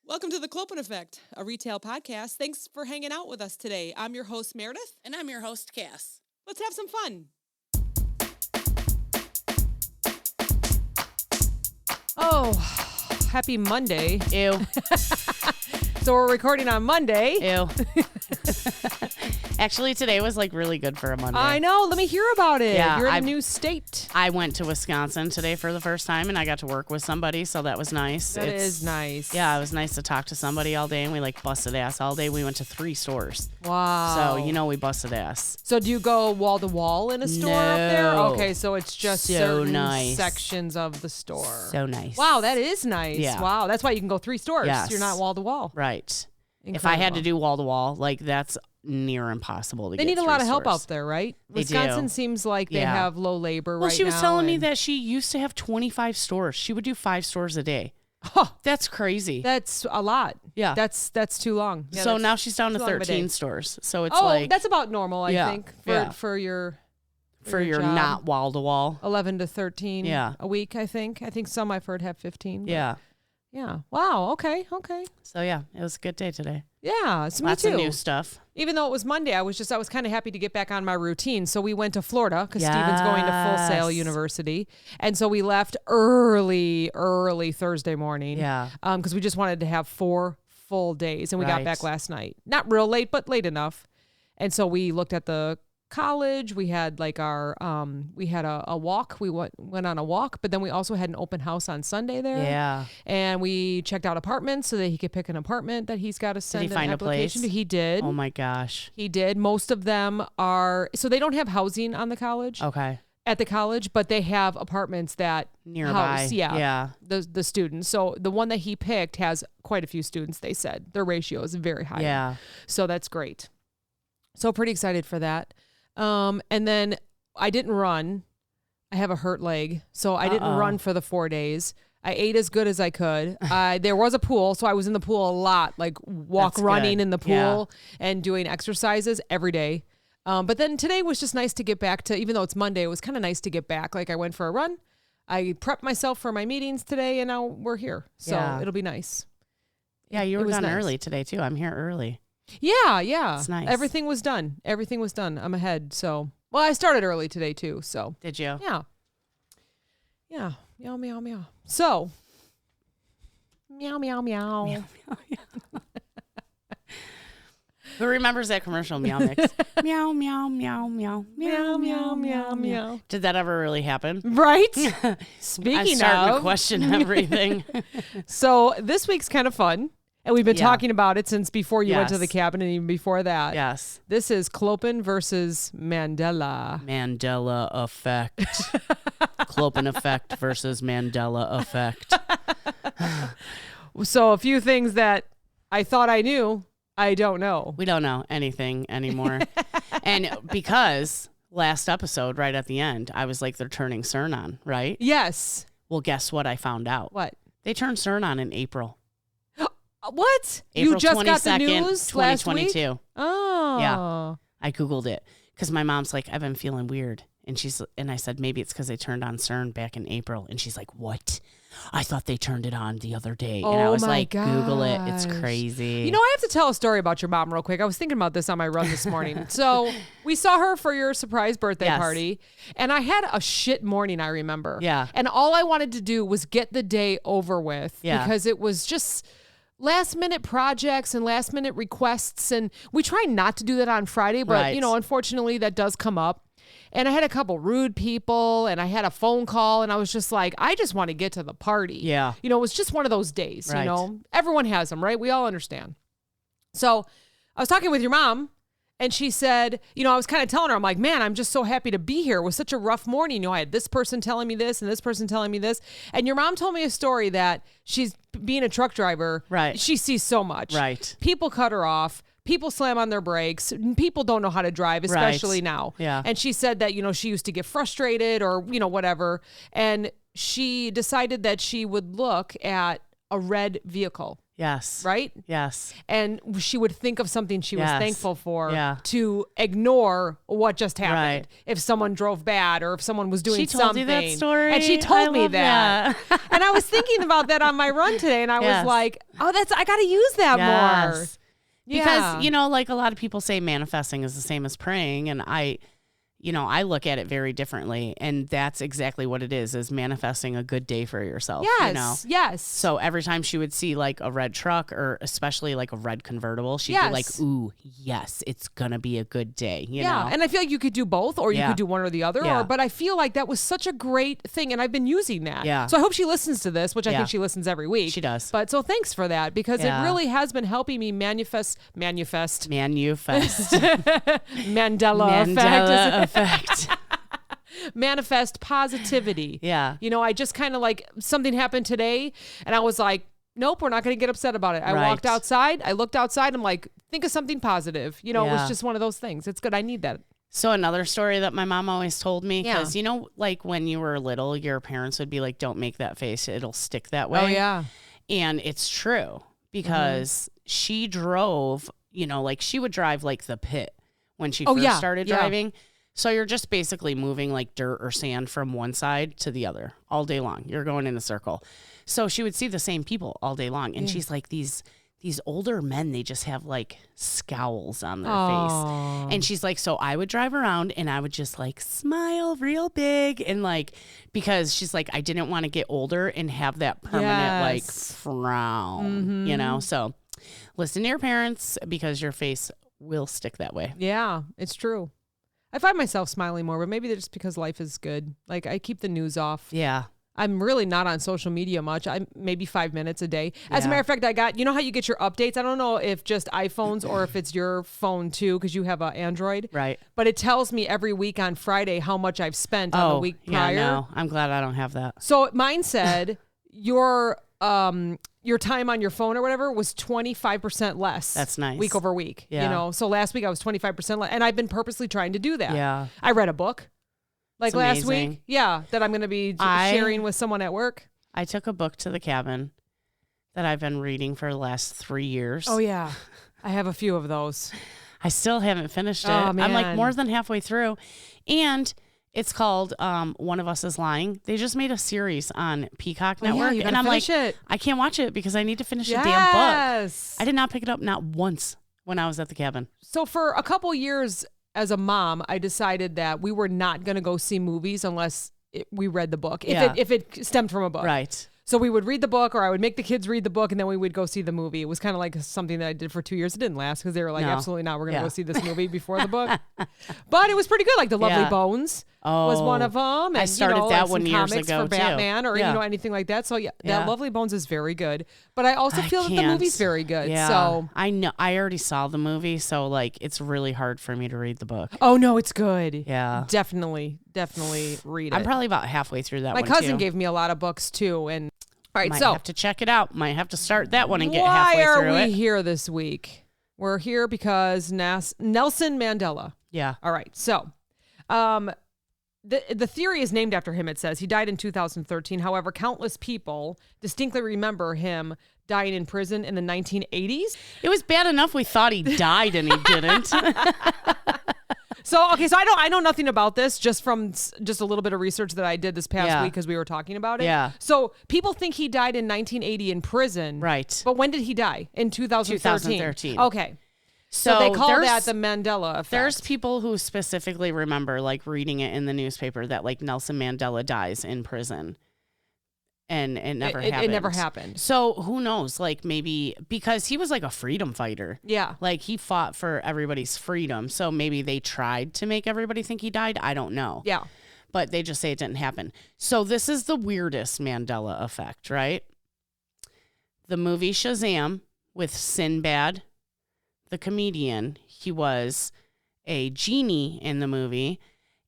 Welcome to the Clopen Effect, a retail podcast. Thanks for hanging out with us today. I'm your host, Meredith. And I'm your host, Cass. Let's have some fun. Oh, happy Monday. Ew. So we're recording on Monday. Ew. Actually, today was like really good for a Monday. I know. Let me hear about it. Yeah, You're in a new state. I went to Wisconsin today for the first time, and I got to work with somebody, so that was nice. That is nice. Yeah, it was nice to talk to somebody all day, and we like busted ass all day. We went to 3 stores. Wow. So, we busted ass. So do you go wall to wall in a store up there? No. Okay, so it's just So certain nice. sections of the store. So nice. Wow, that is nice. Yeah. Wow, that's why you can go 3 stores. Yes. You're not wall to wall. Right. Incredible. If I had to do wall to wall, like that's near impossible to get. They need a 3 lot of help stores. out there, right? They Wisconsin do. seems like they Yeah. have low labor right now. Well, she was telling me that she used to have 25 stores. She would do 5 stores a day. Oh, That's crazy. that's a lot. Yeah. That's too long. Yeah, So that's now she's down to too long of a day. 13 stores. So it's Oh, like that's about normal, I Yeah, think, yeah. for your for your job. not wall to wall. 11 to 13 Yeah. a week, I think. I think some I've heard have 15. but Yeah. Yeah. Wow. Okay. So yeah, it was a good day today. Yeah. So Lots me too. of new stuff. Even though it was Monday, I was kind of happy to get back on my routine. So we went to Florida because Steven's going to Full Sail Yes. University. And so we left early Thursday morning. Yeah. Because we just wanted to have 4 full days. And we got Right. back last night. Not real late, but late enough. And so we looked at the college. We had like our, we had a walk. We went on a walk, but then we also had an open house on Sunday there. Yeah. And we checked out apartments so that he could pick an apartment that he's got to send he find an a place? application to. He did. Oh my gosh. He did. Most of them are, so they don't have housing on the college, Okay. at the college, but they have apartments that Nearby. house, Yeah. the students. So the one that he picked has quite a few students, they said. Their ratio is very high. Yeah. So that's great. So pretty excited for that. And then I didn't run. I have a hurt leg, so I didn't run for the 4 days. I ate as good as I could. There was a pool, so I was in the pool a lot, like That's running good. in the pool and doing exercises every day. But then today was just nice to get back to, even though it's Monday, it was kind of nice to get back. Like I went for a run. I prepped myself for my meetings today, and now we're here. So Yeah. it'll be nice. Yeah, you It were was done nice. early today too. I'm here early. Yeah. It's nice. Everything was done. I'm ahead. So, well, I started early today too. So, Did you? yeah. Meow, meow, meow. So, meow, meow, meow. Who remembers that commercial meow mix? Meow, meow, meow, meow, meow, meow, meow, meow. Did that ever really happen? Right? I'm Speaking starting to of, question everything. so this week's kind of fun. And we've been Yeah. talking about it since before you went to Yes. the cabin and even before that. Yes. This is Clopen versus Mandela. Mandela Effect. Clopen Effect versus Mandela Effect. So a few things that I thought I knew, I don't know. We don't know anything anymore. And because last episode, right at the end, I was like, they're turning CERN on, right? Yes. Well, guess what I found out? What? They turned CERN on in April. What? April You just got the 22nd, news last week? 2022. Oh. Yeah. I Googled it because my mom's like, I've been feeling weird. And I said, maybe it's because they turned on CERN back in April. And she's like, what? I thought they turned it on the other day. And I Oh was my like, Google it. It's gosh. crazy. You know, I have to tell a story about your mom real quick. I was thinking about this on my run this morning. So we saw her for your surprise birthday Yes. party. And I had a shit morning, I remember. Yeah. And all I wanted to do was get the day over with. Yeah. Because it was just last minute projects and last minute requests. And we try not to do that on Friday. But, Right. unfortunately that does come up. And I had a couple rude people and I had a phone call and I was just like, I just want to get to the party. Yeah. It was just one of those days, Right. Everyone has them, right? We all understand. So I was talking with your mom and she said, I was kind of telling her, I'm like, man, I'm just so happy to be here. It was such a rough morning. I had this person telling me this and this person telling me this. And your mom told me a story that she's being a truck driver. Right. She sees so much. Right. People cut her off. People slam on their brakes. People don't know how to drive, especially Right. now. Yeah. And she said that, she used to get frustrated or, whatever. And she decided that she would look at a red vehicle. Yes. Right? Yes. And she would think of something she was Yes. thankful for Yeah. to ignore what just happened. Right. If someone drove bad or if someone was doing She told something. you that story? And she told I me love that. And I was thinking about that on my run today, and I Yes. was like, oh, I got to use that more. Yes. Yeah. Because, you know, like a lot of people say manifesting is the same as praying. And I look at it very differently. And that's exactly what it is manifesting a good day for yourself. Yes. You know? Yes. So every time she would see like a red truck or especially like a red convertible, she'd be like, ooh, yes, it's going to be a good day. You know? And I feel like you could do both or you could do one or the other. Yeah. But I feel like that was such a great thing. And I've been using that. Yeah. So I hope she listens to this, which I think she listens every week. She does. But so thanks for that because it really has been helping me manifest. Mandela Effect. Manifest positivity. Yeah. You know, I just kind of like something happened today and I was like, nope, we're not going to get upset about it. I walked outside. I looked outside. I'm like, think of something positive. You know, it was just one of those things. It's good. I need that. So another story that my mom always told me, because, you know, like when you were little, your parents would be like, don't make that face. It'll stick that way. Oh, yeah. And it's true because she drove, you know, like she would drive like the pit when she first started driving. So you're just basically moving like dirt or sand from one side to the other all day long. You're going in a circle. So she would see the same people all day long. And she's like, these older men, they just have like scowls on their face. And she's like, so I would drive around and I would just like smile real big. And like, because she's like, I didn't want to get older and have that permanent like frown, you know? So listen to your parents because your face will stick that way. Yeah, it's true. I find myself smiling more, but maybe that's just because life is good. Like I keep the news off. Yeah. I'm really not on social media much. I'm maybe 5 minutes a day. As a matter of fact, I got, you know how you get your updates? I don't know if just iPhones or if it's your phone too, because you have an Android. Right. But it tells me every week on Friday how much I've spent on the week prior. Yeah, no, I'm glad I don't have that. So mine said your time on your phone or whatever was 25% less. That's nice. Week over week. Yeah. You know, so last week I was 25% less. And I've been purposely trying to do that. Yeah. I read a book. Like It's last amazing. week. Yeah. That I'm going to be sharing with someone at work. I took a book to the cabin that I've been reading for the last 3 years. Oh, yeah. I have a few of those. I still haven't finished it. Oh, man. I'm like more than halfway through. And it's called One of Us is Lying. They just made a series on Peacock Network. you and I'm like, it. I can't watch it because I need to finish the damn book. Yes. I did not pick it up not once when I was at the cabin. So for a couple years as a mom, I decided that we were not going to go see movies unless we read the book. If it stemmed from a book. Right. So we would read the book, or I would make the kids read the book, and then we would go see the movie. It was kind of like something that I did for 2 years. It didn't last because they were like, No. absolutely not. We're going to go see this movie before the book. But it was pretty good. Like The Lovely Bones was one of them. And, I started like that one some years comics ago, for Batman too. or, Yeah. anything like that. So, Yeah. that Lovely Bones is very good. But I also feel that the can't. movie's very good. Yeah. So, I know. I already saw the movie, so like it's really hard for me to read the book. oh, no, it's good. Yeah. Definitely read it. I'm probably about halfway through that My one, cousin too. gave me a lot of books, too. And all right, Might so have to check it out. Might have to start that one and get halfway why through are we it. here this week? We're here because Nelson Mandela. Yeah. All right. So, the theory is named after him, it says. He died in 2013. However, countless people distinctly remember him dying in prison in the 1980s. It was bad enough we thought he died and he didn't. So, okay, so I know nothing about this just from just a little bit of research that I did this past week because we were talking about it. Yeah. So, people think he died in 1980 in prison. Right. But when did he die? In 2013. 2013. Okay. So they call there's- that the Mandela Effect. There's people who specifically remember, like, reading it in the newspaper that, like, Nelson Mandela dies in prison. And it never happened. It never happened. So who knows? Like, maybe because he was like a freedom fighter. Yeah. Like, he fought for everybody's freedom. So maybe they tried to make everybody think he died. I don't know. Yeah. But they just say it didn't happen. So this is the weirdest Mandela Effect, right? The movie Shazam with Sinbad, the comedian, he was a genie in the movie.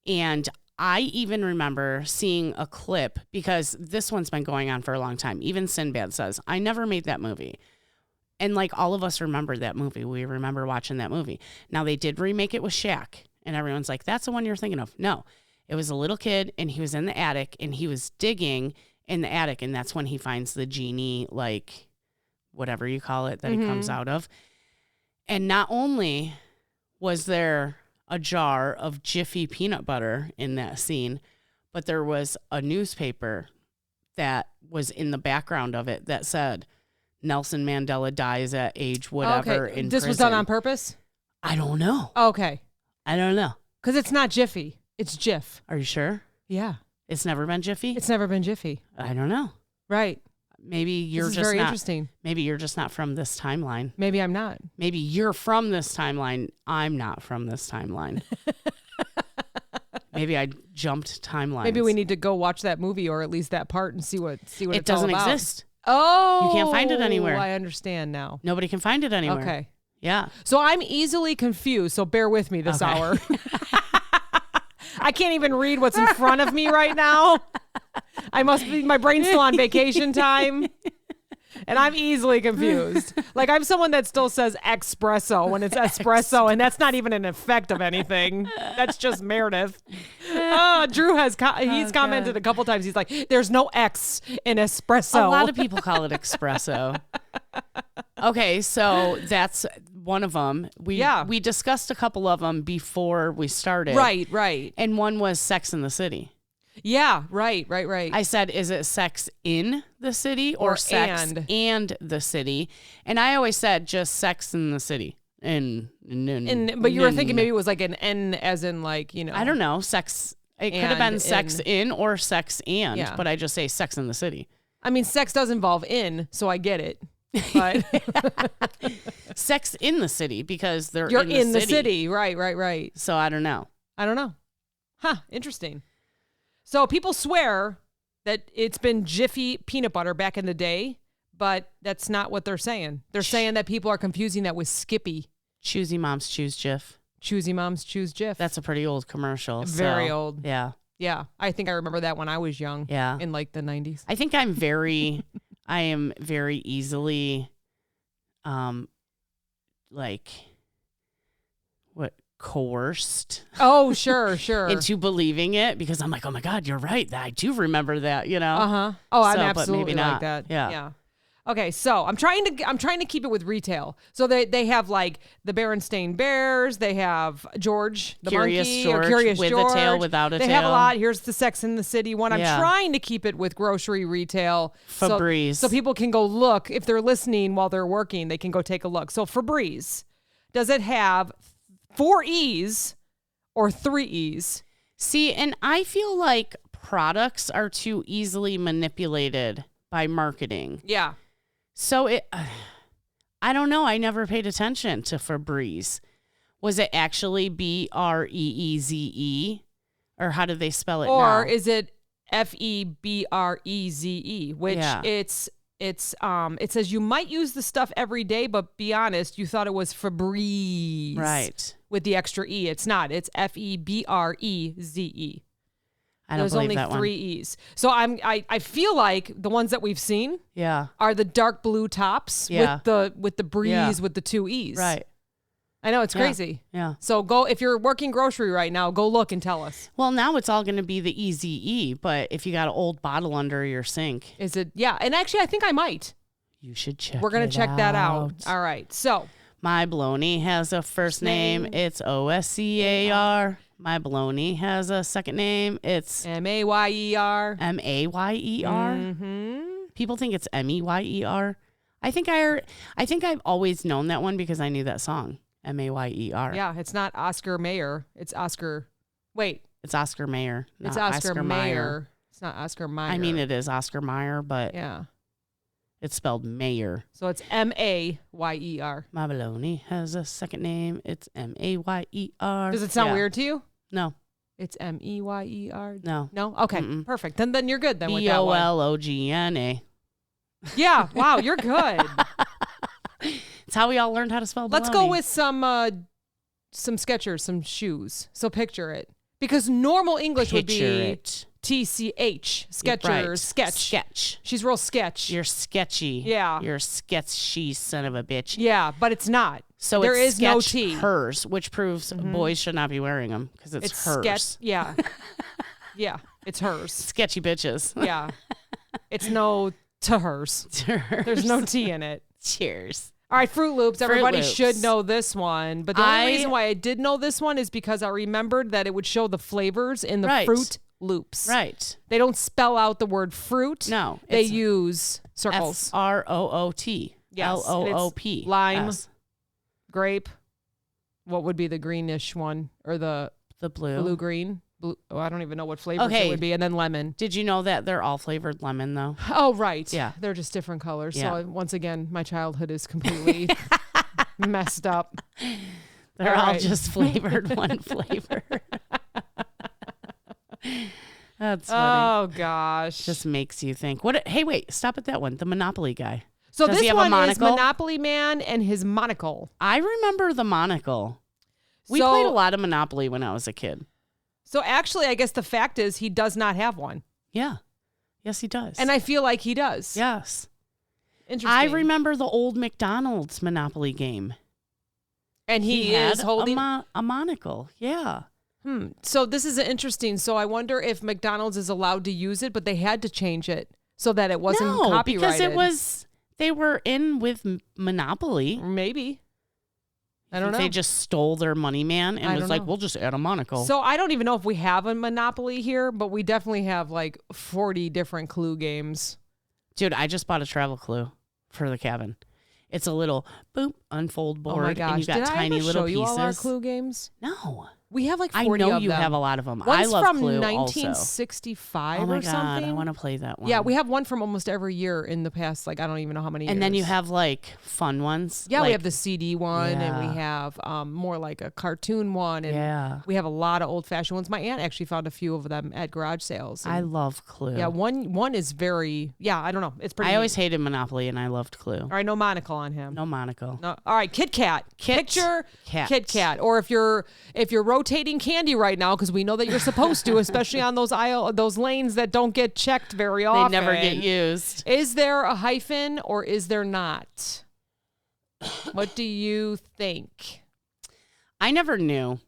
And I even remember seeing a clip because this one's been going on for a long time. Even Sinbad says, I never made that movie. And like all of us remember that movie. We remember watching that movie. Now they did remake it with Shaq. And everyone's like, that's the one you're thinking of. No, it was a little kid and he was in the attic and he was digging in the attic. And that's when he finds the genie like whatever you call it that it comes out of. And not only was there a jar of Jiffy peanut butter in that scene, but there was a newspaper that was in the background of it that said Nelson Mandela dies at age whatever in This prison. was done on purpose? I don't know. Okay. I don't know. Because it's not Jiffy. It's Jif. Are you sure? Yeah. It's never been Jiffy? It's never been Jiffy. I don't know. Right. Maybe you're This is just very not interesting. Maybe you're just not from this timeline. Maybe I'm not. Maybe you're from this timeline. I'm not from this timeline. Maybe I jumped timelines. Maybe we need to go watch that movie or at least that part and see what it it's all doesn't about. exist. Oh. You can't find it anywhere. I understand now. Nobody can find it anywhere. Okay. Yeah. So I'm easily confused, so bear with me this hour. I can't even read what's in front of me right now. My brain's still on vacation time. And I'm easily confused. Like I'm someone that still says espresso when it's espresso, and that's not even an effect of anything. That's just Meredith. Drew has commented a couple times. He's like, "There's no X in espresso." A lot of people call it espresso. Okay, so that's one of them. We discussed a couple of them before we started. Right. And one was Sex in the City. Yeah, right. I said, is it sex in the city or sex and the city? And I always said just Sex in the City. But you were thinking maybe it was like an N as in like, you know. I don't know. Sex. It could have been sex in or sex and, yeah. But I just say Sex in the City. I mean, sex does involve in, so I get it. But Sex in the City because you're in the city. Right. So I don't know. Huh, interesting. So people swear that it's been Jiffy peanut butter back in the day, but that's not what they're saying. They're saying that people are confusing that with Skippy. Choosy moms choose Jif. Choosy moms choose Jif. That's a pretty old commercial. Very old. Yeah. Yeah. I think I remember that when I was young. Yeah. In like the 90s. I think I am very easily, coerced. Oh, sure. into believing it because I'm like, oh my God, you're right. I do remember that, you know? Uh-huh. Oh, I'm but absolutely maybe not. like that. Yeah. Okay, so I'm trying to keep it with retail. So they have like the Berenstain Bears. They have George the Curious monkey, George or Curious with George. a tail, without a they tail. have a lot. Here's the Sex in the City one. I'm Yeah. trying to keep it with grocery retail. Febreze. So people can go look if they're listening while they're working. They can go take a look. So Febreze, does it have 4 E's or 3 E's? See, and I feel like products are too easily manipulated by marketing. Yeah. So I don't know. I never paid attention to Febreze. Was it actually Breeze? Or how do they spell it now? Or is it Febreze, which Yeah. it says you might use the stuff every day, but be honest, you thought it was Febreze. Right. With the extra E. It's not. It's Febreze. I don't There's believe only that 3 E's. So I feel like the ones that we've seen are the dark blue tops with the breeze with the 2 E's. Right. I know, it's crazy. Yeah. So go, if you're working grocery right now, go look and tell us. Well, now it's all going to be the Eze, but if you got an old bottle under your sink. Is it? Yeah. And actually, I think I might. You should check We're going to check that out. All right. So. My baloney has a first name. It's OSCAR. My baloney has a second name. It's MAYER. MAYER. Mm-hmm. People think it's MEYER. I think I've always known that one because I knew that song. MAYER. Yeah, it's not Oscar Mayer. It's Oscar. Wait. It's Oscar Mayer. It's Oscar Mayer. It's not Oscar Mayer. I mean, it is Oscar Mayer, but yeah, it's spelled Mayer. So it's MAYER. My baloney has a second name. It's MAYER. Does it sound weird to you? No. It's MEYER. No. No. Okay. Mm-mm. Perfect. Then you're good. Then with that one. BOLOGNA. Yeah. Wow. You're good. It's how we all learned how to spell baloney. Let's go with some Skechers, some shoes. So picture it, because normal English would be TCH. Skechers. Right. Sketch. She's real sketch. You're sketchy. Yeah. You're sketchy son of a bitch. Yeah, but it's not. So there it's is no T. Hers, which proves boys should not be wearing them because it's hers. Yeah. Yeah. It's hers. Sketchy bitches. Yeah. It's no to hers. There's no T in it. Cheers. All right, Fruit Loops. Everybody Loops. should know this one. But the only reason why I did know this one is because I remembered that it would show the flavors in the Fruit Loops. Right. They don't spell out the word fruit. No. They use circles. FROOT. Yes. LOOP. Lime, grape. What would be the greenish one? Or the blue-green? Oh, I don't even know what flavors it would be. And then lemon. Did you know that they're all flavored lemon, though? Oh, right. Yeah. They're just different colors. Yeah. So once again, my childhood is completely messed up. They're all just flavored one flavor. That's funny. Oh, gosh. Just makes you think. Hey, wait. Stop at that one. The Monopoly guy. So Does this he have one a is Monopoly Man and his monocle. I remember the monocle. We played a lot of Monopoly when I was a kid. So actually, I guess the fact is he does not have one. Yeah. Yes, he does. And I feel like he does. Yes. Interesting. I remember the old McDonald's Monopoly game. And he is had holding a monocle. Yeah. So this is interesting. So I wonder if McDonald's is allowed to use it, but they had to change it so that it wasn't copyrighted. Because they were in with Monopoly. Maybe. I don't know. They just stole their money man and was like, we'll just add a monocle. So I don't even know if we have a Monopoly here, but we definitely have like 40 different clue games. Dude, I just bought a travel clue for the cabin. It's a little boop unfold board. Oh my gosh. And you got tiny little pieces. Did I ever show you all our clue games? No. We have like 40 of them. I know you them. have a lot of them. One's I love from Clue 1965 also. Oh my or something. God, I want to play that one. Yeah, we have one from almost every year in the past, like I don't even know how many years. And then you have like fun ones. Yeah, like, we have the CD one and we have more like a cartoon one. And we have a lot of old fashioned ones. My aunt actually found a few of them at garage sales. I love Clue. Yeah, one is very, I don't know. It's pretty I always hated Monopoly and I loved Clue. All right, no monocle on him. No monocle. No. All right, Kit Kat. Picture Kit Kat. Or if you're rotating candy right now, because we know that you're supposed to, especially on those lanes that don't get checked very often. They never get used. Is there a hyphen or is there not? What do you think? I never knew.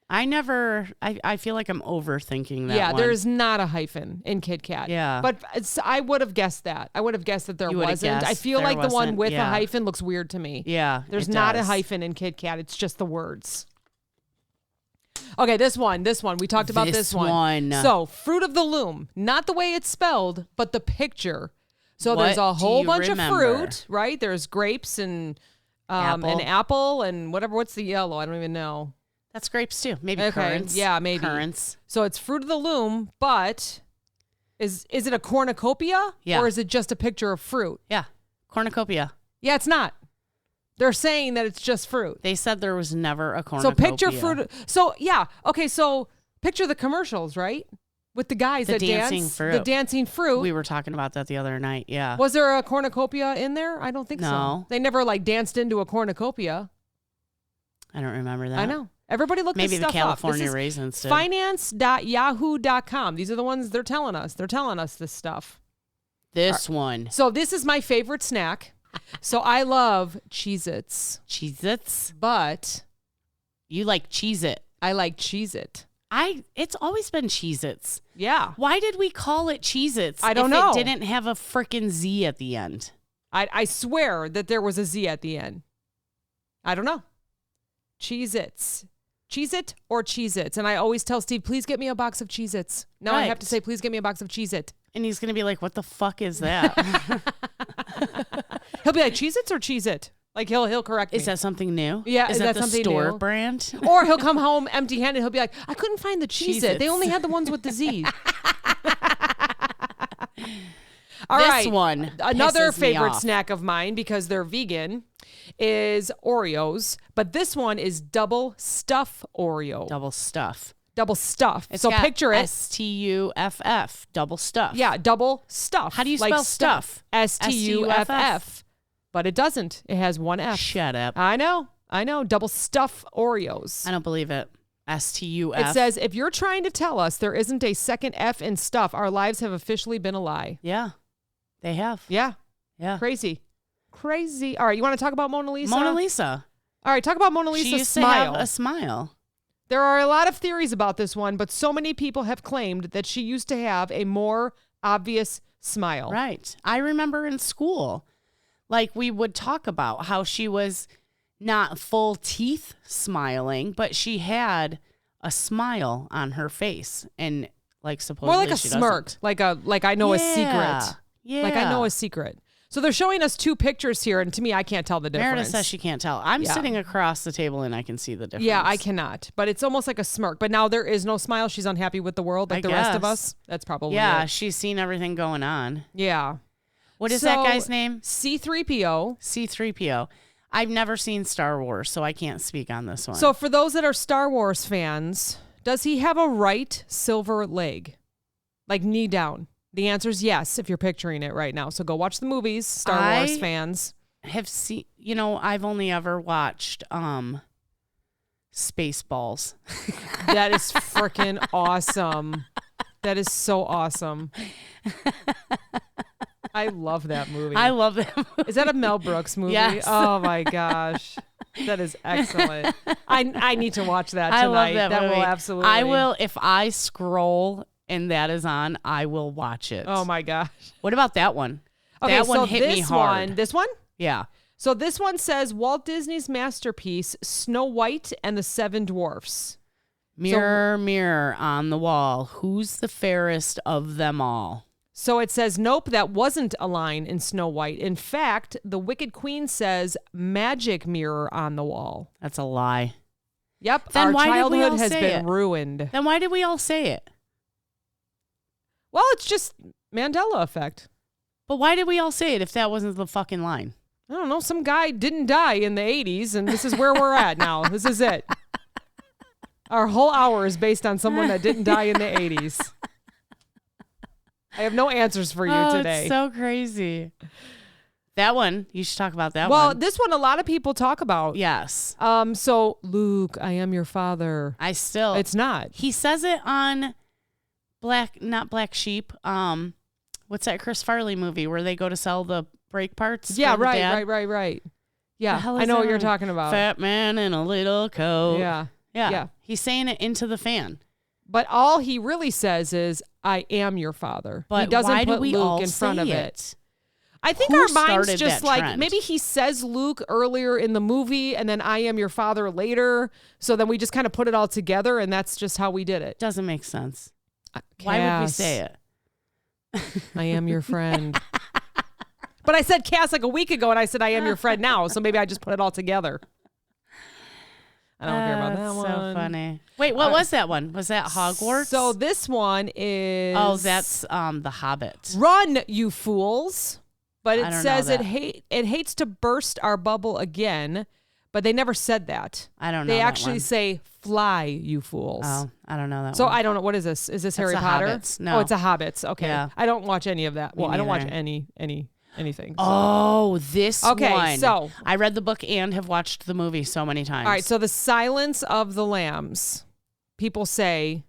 I feel like I'm overthinking that. Yeah, one. there's not a hyphen in Kit Kat. Yeah. But I would have guessed that. I would have guessed that there wasn't. I feel like the one with a hyphen looks weird to me. Yeah. There's not a hyphen in Kit Kat. It's just the words. Okay, this one. We talked about this one. So, Fruit of the Loom. Not the way it's spelled, but the picture. So there's a whole bunch of fruit, right? There's grapes and an apple and whatever. What's the yellow? I don't even know. That's grapes too. Maybe currants. Yeah, maybe. Currants. So it's Fruit of the Loom, but is it a cornucopia? Yeah. Or is it just a picture of fruit? Yeah. Cornucopia. Yeah, it's not. They're saying that it's just fruit. They said there was never a cornucopia. So picture fruit. So yeah. Okay. So picture the commercials, right? With the guys that dance. Fruit. The dancing fruit. We were talking about that the other night. Yeah. Was there a cornucopia in there? I don't think so. They never like danced into a cornucopia. I don't remember that. I know. Everybody look this stuff up. Maybe the California raisins did. Finance.yahoo.com. These are the ones they're telling us. They're telling us this stuff. This one. So this is my favorite snack. So I love Cheez-Its. Cheez-Its? But you like Cheez-It. I like Cheez-It. It's always been Cheez-Its. Yeah. Why did we call it Cheez-Its? I don't know. It didn't have a freaking Z at the end. I swear that there was a Z at the end. I don't know. Cheez-Its. Cheez-It or Cheez-Its. And I always tell Steve, please get me a box of Cheez-Its. Now I have to say, please get me a box of Cheez-It. And he's going to be like, what the fuck is that? He'll be like, Cheez-Its or Cheez-It? Like he'll correct me. Is that something new? Yeah, is that the something store new? brand? Or he'll come home empty-handed. He'll be like, I couldn't find the Cheez-It. They only had the ones with the Z. All right. This one. Another favorite snack of mine, because they're vegan, is Oreos. But this one is double stuff Oreo. Double stuff. Double stuff. It's so picture it. STUFF. Double stuff. Yeah, double stuff. How do you spell stuff? STUFF. But it doesn't. It has one F. Shut up. I know. Double stuff Oreos. I don't believe it. STUF. It says, if you're trying to tell us there isn't a second F in stuff, our lives have officially been a lie. Yeah. They have. Yeah. Yeah. Crazy. All right, you want to talk about Mona Lisa? Mona Lisa. All right, talk about Mona Lisa's she used smile. to have a smile. There are a lot of theories about this one, but so many people have claimed that she used to have a more obvious smile. Right. I remember in school, like we would talk about how she was not full teeth smiling, but she had a smile on her face, and like supposedly more like a she smirk, doesn't. like I know a secret. Yeah, like I know a secret. So they're showing us 2 pictures here, and to me, I can't tell the difference. Meredith says she can't tell. I'm sitting across the table, and I can see the difference. Yeah, I cannot. But it's almost like a smirk. But now there is no smile. She's unhappy with the world, like the rest of us. That's probably it. She's seen everything going on. Yeah. What is that guy's name? C-3PO. C-3PO. I've never seen Star Wars, so I can't speak on this one. So for those that are Star Wars fans, does he have a right silver leg? Like knee down? The answer is yes, if you're picturing it right now. So go watch the movies, Star Wars fans. Have seen, I've only ever watched Spaceballs. That is freaking awesome. That is so awesome. I love that movie. I love that movie. Is that a Mel Brooks movie? Yes. Oh my gosh. That is excellent. I need to watch that tonight. I love that movie. Will absolutely. I will, if I scroll and that is on, I will watch it. Oh my gosh. What about that one? Okay, that one hit me hard. This one? Yeah. So this one says Walt Disney's masterpiece, Snow White and the Seven Dwarfs. Mirror, mirror on the wall, who's the fairest of them all? So it says, nope, that wasn't a line in Snow White. In fact, the Wicked Queen says, magic mirror on the wall. That's a lie. Yep, then our why childhood did we all has say been it? ruined. Then why did we all say it? Well, it's just Mandela Effect. But why did we all say it if that wasn't the fucking line? I don't know. Some guy didn't die in the 80s, and this is where we're at now. This is it. Our whole hour is based on someone that didn't die in the 80s. I have no answers for you today. It's so crazy. That one, you should talk about that one. Well, this one a lot of people talk about. Yes. So, Luke, I am your father. It's not. He says it on not Black Sheep. What's that Chris Farley movie where they go to sell the brake parts? Yeah, for the right. Yeah, I know what you're talking about. Fat man in a little coat. Yeah. He's saying it into the fan. But all he really says is, I am your father. But he doesn't why put do we Luke all in front of say it. I think Who our minds started just that like, trend? maybe he says Luke earlier in the movie and then I am your father later. So then we just kind of put it all together and that's just how we did it. Doesn't make sense. Why would we say it? I am your friend. But I said Cass like a week ago and I said I am your friend now. So maybe I just put it all together. I don't care about that one. So funny. Wait, what was that one? Was that Hogwarts? So this one is... Oh, that's The Hobbit. Run, you fools. But it says it hates to burst our bubble again, but they never said that. I don't know. They actually say fly, you fools. Oh, I don't know that so one. I don't know. What is this? Is this Harry the Potter? Hobbits. No. Oh, it's a Hobbits. Okay. Yeah. I don't watch any of that. Well, I don't watch neither. anything. So. Oh, this one. Okay, so. I read the book and have watched the movie so many times. All right, so the Silence of the Lambs. People say,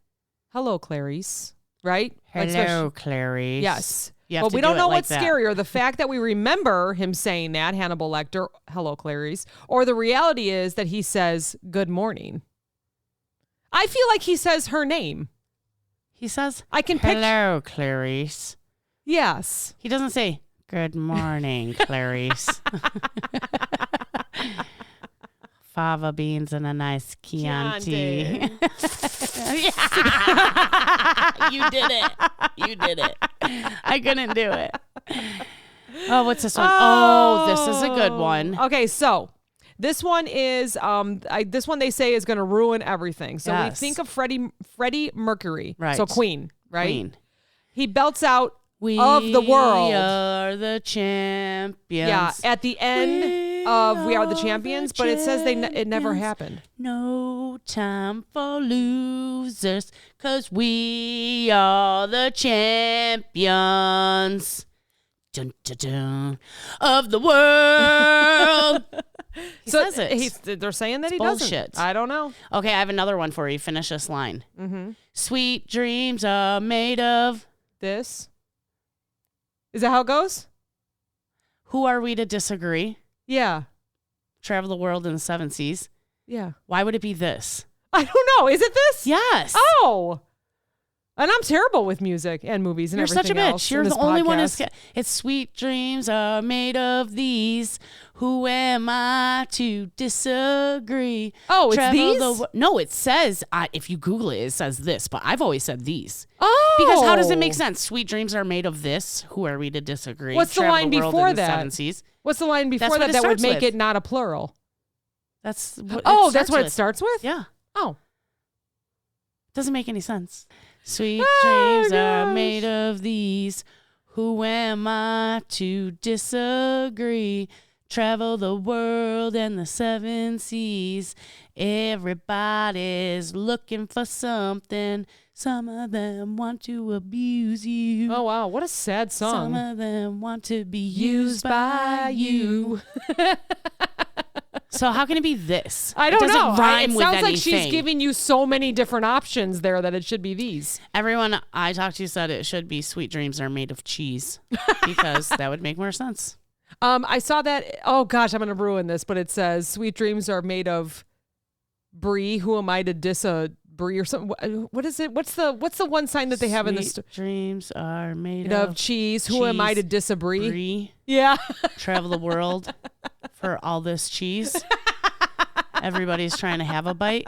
hello, Clarice, right? Hello, Clarice. Yes. You have But to we do don't it know like what's that. scarier, the fact that we remember him saying that, Hannibal Lecter, hello, Clarice, or the reality is that he says, good morning. I feel like he says her name. He says, I can picture. hello, Clarice. Yes. He doesn't say, good morning, Clarice. Fava beans and a nice Chianti. You did it. You did it. I couldn't do it. Oh, what's this one? Oh, this is a good one. Okay, so this one is this one they say is going to ruin everything. So we think of Freddie Mercury. Right. So Queen, right? Queen. He belts out We of the world. are the champions. Yeah, at the end of We Are the Champions, but it says it never happened. No time for losers, 'cause we are the champions. Dun, dun, dun, of the world. He says it. They're saying that It's he doesn't. bullshit. I don't know. Okay, I have another one for you. Finish this line. Mm-hmm. Sweet dreams are made of... This. Is that how it goes? Who are we to disagree? Yeah. Travel the world in the 7 seas. Yeah. Why would it be this? I don't know. Is it this? Yes. Oh. And I'm terrible with music and movies and everything. You're such a bitch. You're the only one who's... It's sweet dreams are made of these. Who am I to disagree? Oh, it's these? No, it says, if you Google it, it says this. But I've always said these. Oh. Because how does it make sense? Sweet dreams are made of this. Who are we to disagree? What's the line before that? What's the line before that would make it not a plural? That's what that's what it starts with? Yeah. Oh. Doesn't make any sense. Sweet dreams are made of these. Who am I to disagree? Travel the world and the 7 seas. Everybody's looking for something. Some of them want to abuse you. Oh, wow. What a sad song. Some of them want to be used by you. So how can it be this? I don't know. It doesn't rhyme with anything. It sounds like she's giving you so many different options there that it should be these. Everyone I talked to said it should be sweet dreams are made of cheese because that would make more sense. I saw that. Oh, gosh, I'm going to ruin this, but it says sweet dreams are made of brie. Who am I to diss a brie or something? What is it? What's the one sign that they have in the Sweet dreams are made of cheese. Who am I to diss a brie? Brie. Yeah. Travel the world for all this cheese. Everybody's trying to have a bite.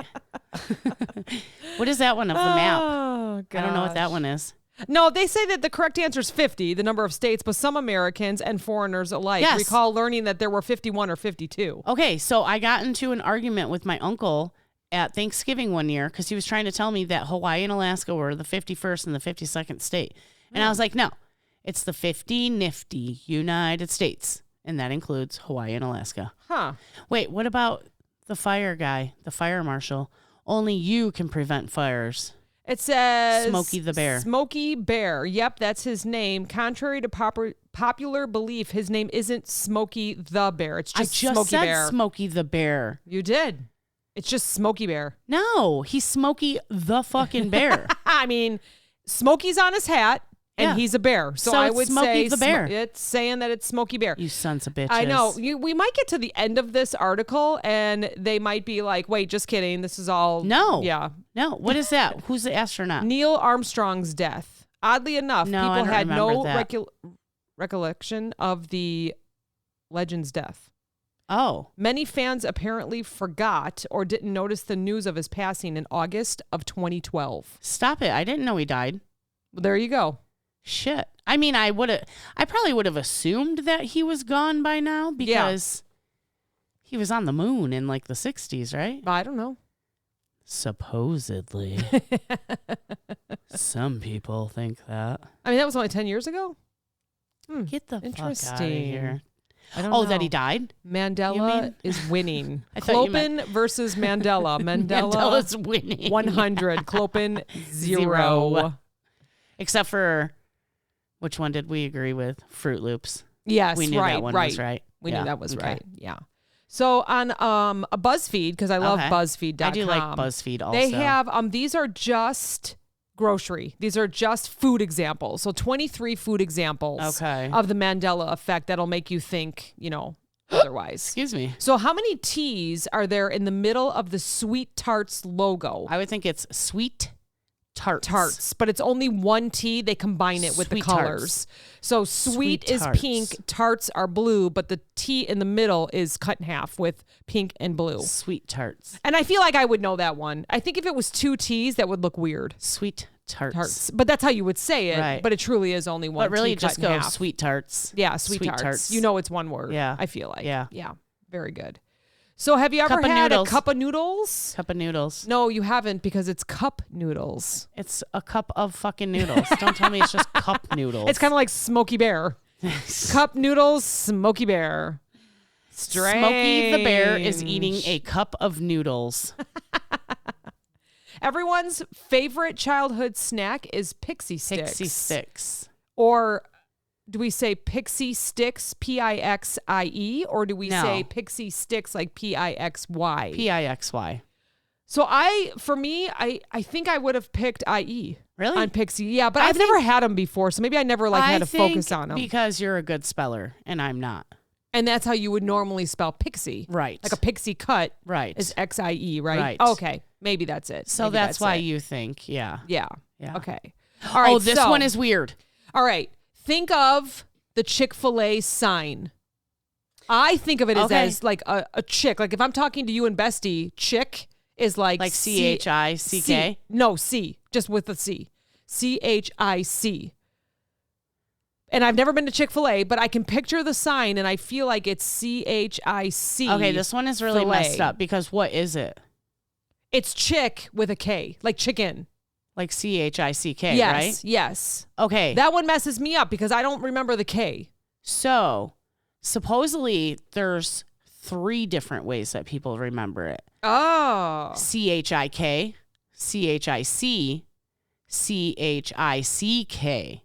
What is that one of the map? Oh, gosh. I don't know what that one is. No, they say that the correct answer is 50, the number of states, but some Americans and foreigners alike recall learning that there were 51 or 52. Okay, so I got into an argument with my uncle at Thanksgiving one year because he was trying to tell me that Hawaii and Alaska were the 51st and the 52nd state. And I was like, no, it's the 50 nifty United States. And that includes Hawaii and Alaska. Huh. Wait, what about the fire guy, the fire marshal? Only you can prevent fires. It says Smokey the Bear. Smokey Bear. Yep, that's his name. Contrary to popular belief, his name isn't Smokey the Bear. It's just Smokey Bear. I just said Smokey the Bear. You did. It's just Smokey Bear. No, he's Smokey the fucking Bear. I mean, Smokey's on his hat. And he's a bear. So I would Smokey say the Bear. It's saying that it's Smokey Bear. You sons of bitches. I know. We might get to the end of this article and they might be like, wait, just kidding. This is all. No. Yeah. No. What is that? Who's the astronaut? Neil Armstrong's death. Oddly enough, people had no recollection of the legend's death. Oh. Many fans apparently forgot or didn't notice the news of his passing in August of 2012. Stop it. I didn't know he died. Well, there you go. Shit. I mean, I probably would have assumed that he was gone by now because he was on the moon in like the 60s, right? I don't know. Supposedly. Some people think that. I mean, that was only 10 years ago? Get the fuck out of here. I don't know. That he died? Mandela is winning. I thought Clopen versus Mandela. Mandela's winning. 100. Clopen 0. Except for... Which one did we agree with? Fruit Loops. Yes, we knew that one was right. We knew that was right. Yeah. So on a BuzzFeed, because I love BuzzFeed.com. I do like BuzzFeed also. They have these are just grocery. These are just food examples. So 23 food examples of the Mandela effect that'll make you think, otherwise. Excuse me. So how many T's are there in the middle of the Sweet Tarts logo? I would think it's Sweet Tarts, but it's only one T. They combine it with the colors. Tarts. So sweet is pink, tarts are blue, but the T in the middle is cut in half with pink and blue. Sweet tarts. And I feel like I would know that one. I think if it was 2 T's, that would look weird. Sweet tarts. But that's how you would say it. Right. But it truly is only one T. But really, T just go sweet tarts. Yeah, sweet tarts. You know it's one word. Yeah. I feel like. Yeah. Yeah. Very good. So have you ever had a cup of noodles? Cup of noodles. No, you haven't because it's cup noodles. It's a cup of fucking noodles. Don't tell me it's just cup noodles. It's kind of like Smokey Bear. Cup noodles, Smokey Bear. Strange. Smokey the Bear is eating a cup of noodles. Everyone's favorite childhood snack is Pixie Sticks. Pixie Sticks. Or... do we say Pixie Sticks, Pixie, or do we say Pixie Sticks like Pixy? Pixy. So I think I would have picked IE. Really? On Pixie. Yeah, but I've never had them before, so maybe I never had to focus on them. Because you're a good speller and I'm not. And that's how you would normally spell Pixie. Right. Like a Pixie cut is XIE, right? Right. Okay. Maybe that's it. So maybe that's why you think, Yeah. Okay. All right. Oh, this one is weird. All right. Think of the Chick-fil-A sign. I think of it as like a chick. Like if I'm talking to you and Bestie, chick is like CHICK? No, C. Just with the C. CHIC. And I've never been to Chick-fil-A, but I can picture the sign and I feel like it's CHIC. Okay, this one is really messed up because what is it? It's chick with a K, like chicken. Like CHICK, yes, right? Yes. Okay. That one messes me up because I don't remember the K. So, supposedly there's 3 different ways that people remember it. Oh. CHIK, CHIC, CHICK.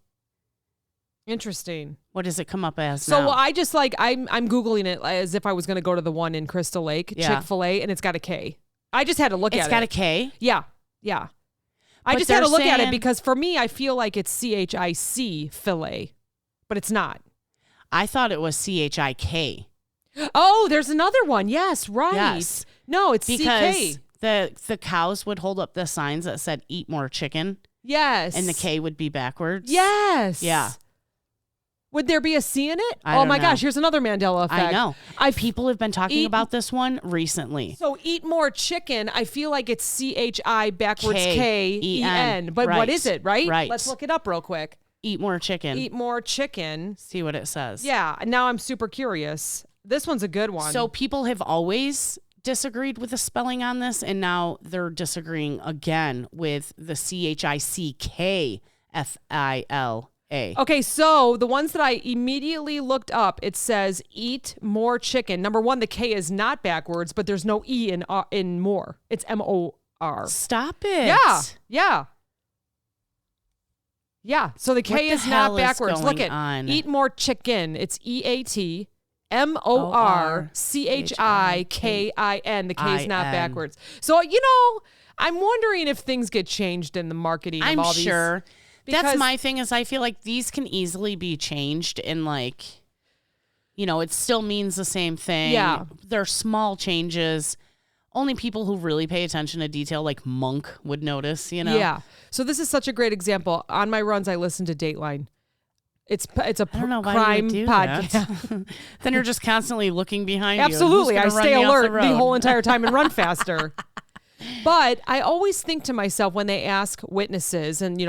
Interesting. What does it come up as so now? Well, I just like I'm Googling it as if I was going to go to the one in Crystal Lake, Chick-fil-A, and it's got a K. I just had to look at it. It's got a K? Yeah. Yeah. I just had to look at it because for me, I feel like it's CHIC fillet, but it's not. I thought it was CHIK. Oh, there's another one. Yes, right. Yes. No, it's because CK. The cows would hold up the signs that said eat more chicken. Yes. And the K would be backwards. Yes. Yeah. Would there be a C in it? Oh my gosh, here's another Mandela effect. I know. People have been talking about this one recently. So eat more chicken, I feel like it's CHI backwards KEN. But right. What is it, right? Right. Let's look it up real quick. Eat more chicken. Eat more chicken. See what it says. Yeah. Now I'm super curious. This one's a good one. So people have always disagreed with the spelling on this, and now they're disagreeing again with the CHICKFILA. Okay, so the ones that I immediately looked up, it says eat more chicken. Number one, the K is not backwards, but there's no E in more. It's MOR. Stop it. Yeah, yeah. Yeah, so the K is not backwards. Look at eat more chicken. It's EATMORCHIKIN. The K is not backwards. So, I'm wondering if things get changed in the marketing of all these. I'm sure. That's my thing is I feel like these can easily be changed and it still means the same thing. Yeah. They're small changes. Only people who really pay attention to detail like Monk would notice, Yeah. So this is such a great example. On my runs, I listen to Dateline. It's a crime podcast. Then you're just constantly looking behind you. Absolutely. I stay alert the whole entire time and run faster. But I always think to myself when they ask witnesses and,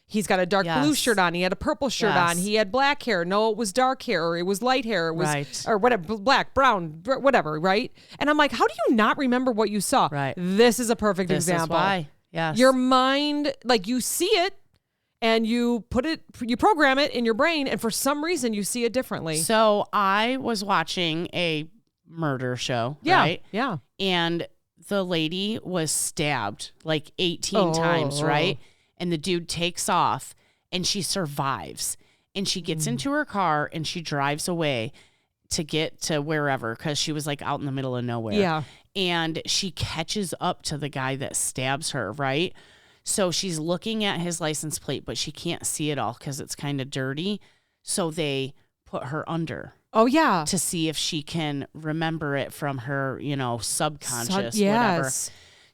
he's got a dark blue shirt on. He had a purple shirt on. He had black hair. No, it was dark hair or it was light hair. It was, or whatever, black, brown, whatever, right? And I'm like, how do you not remember what you saw? Right. This is a perfect example. This is why. Yes. Your mind, you see it and you program it in your brain and for some reason you see it differently. So I was watching a murder show, right? Yeah. And the lady was stabbed 18 times, right? And the dude takes off and she survives. And she gets into her car and she drives away to get to wherever because she was out in the middle of nowhere. Yeah. And she catches up to the guy that stabs her, right? So she's looking at his license plate, but she can't see it all because it's kind of dirty. So they put her under. Oh, yeah. To see if she can remember it from her, subconscious, whatever.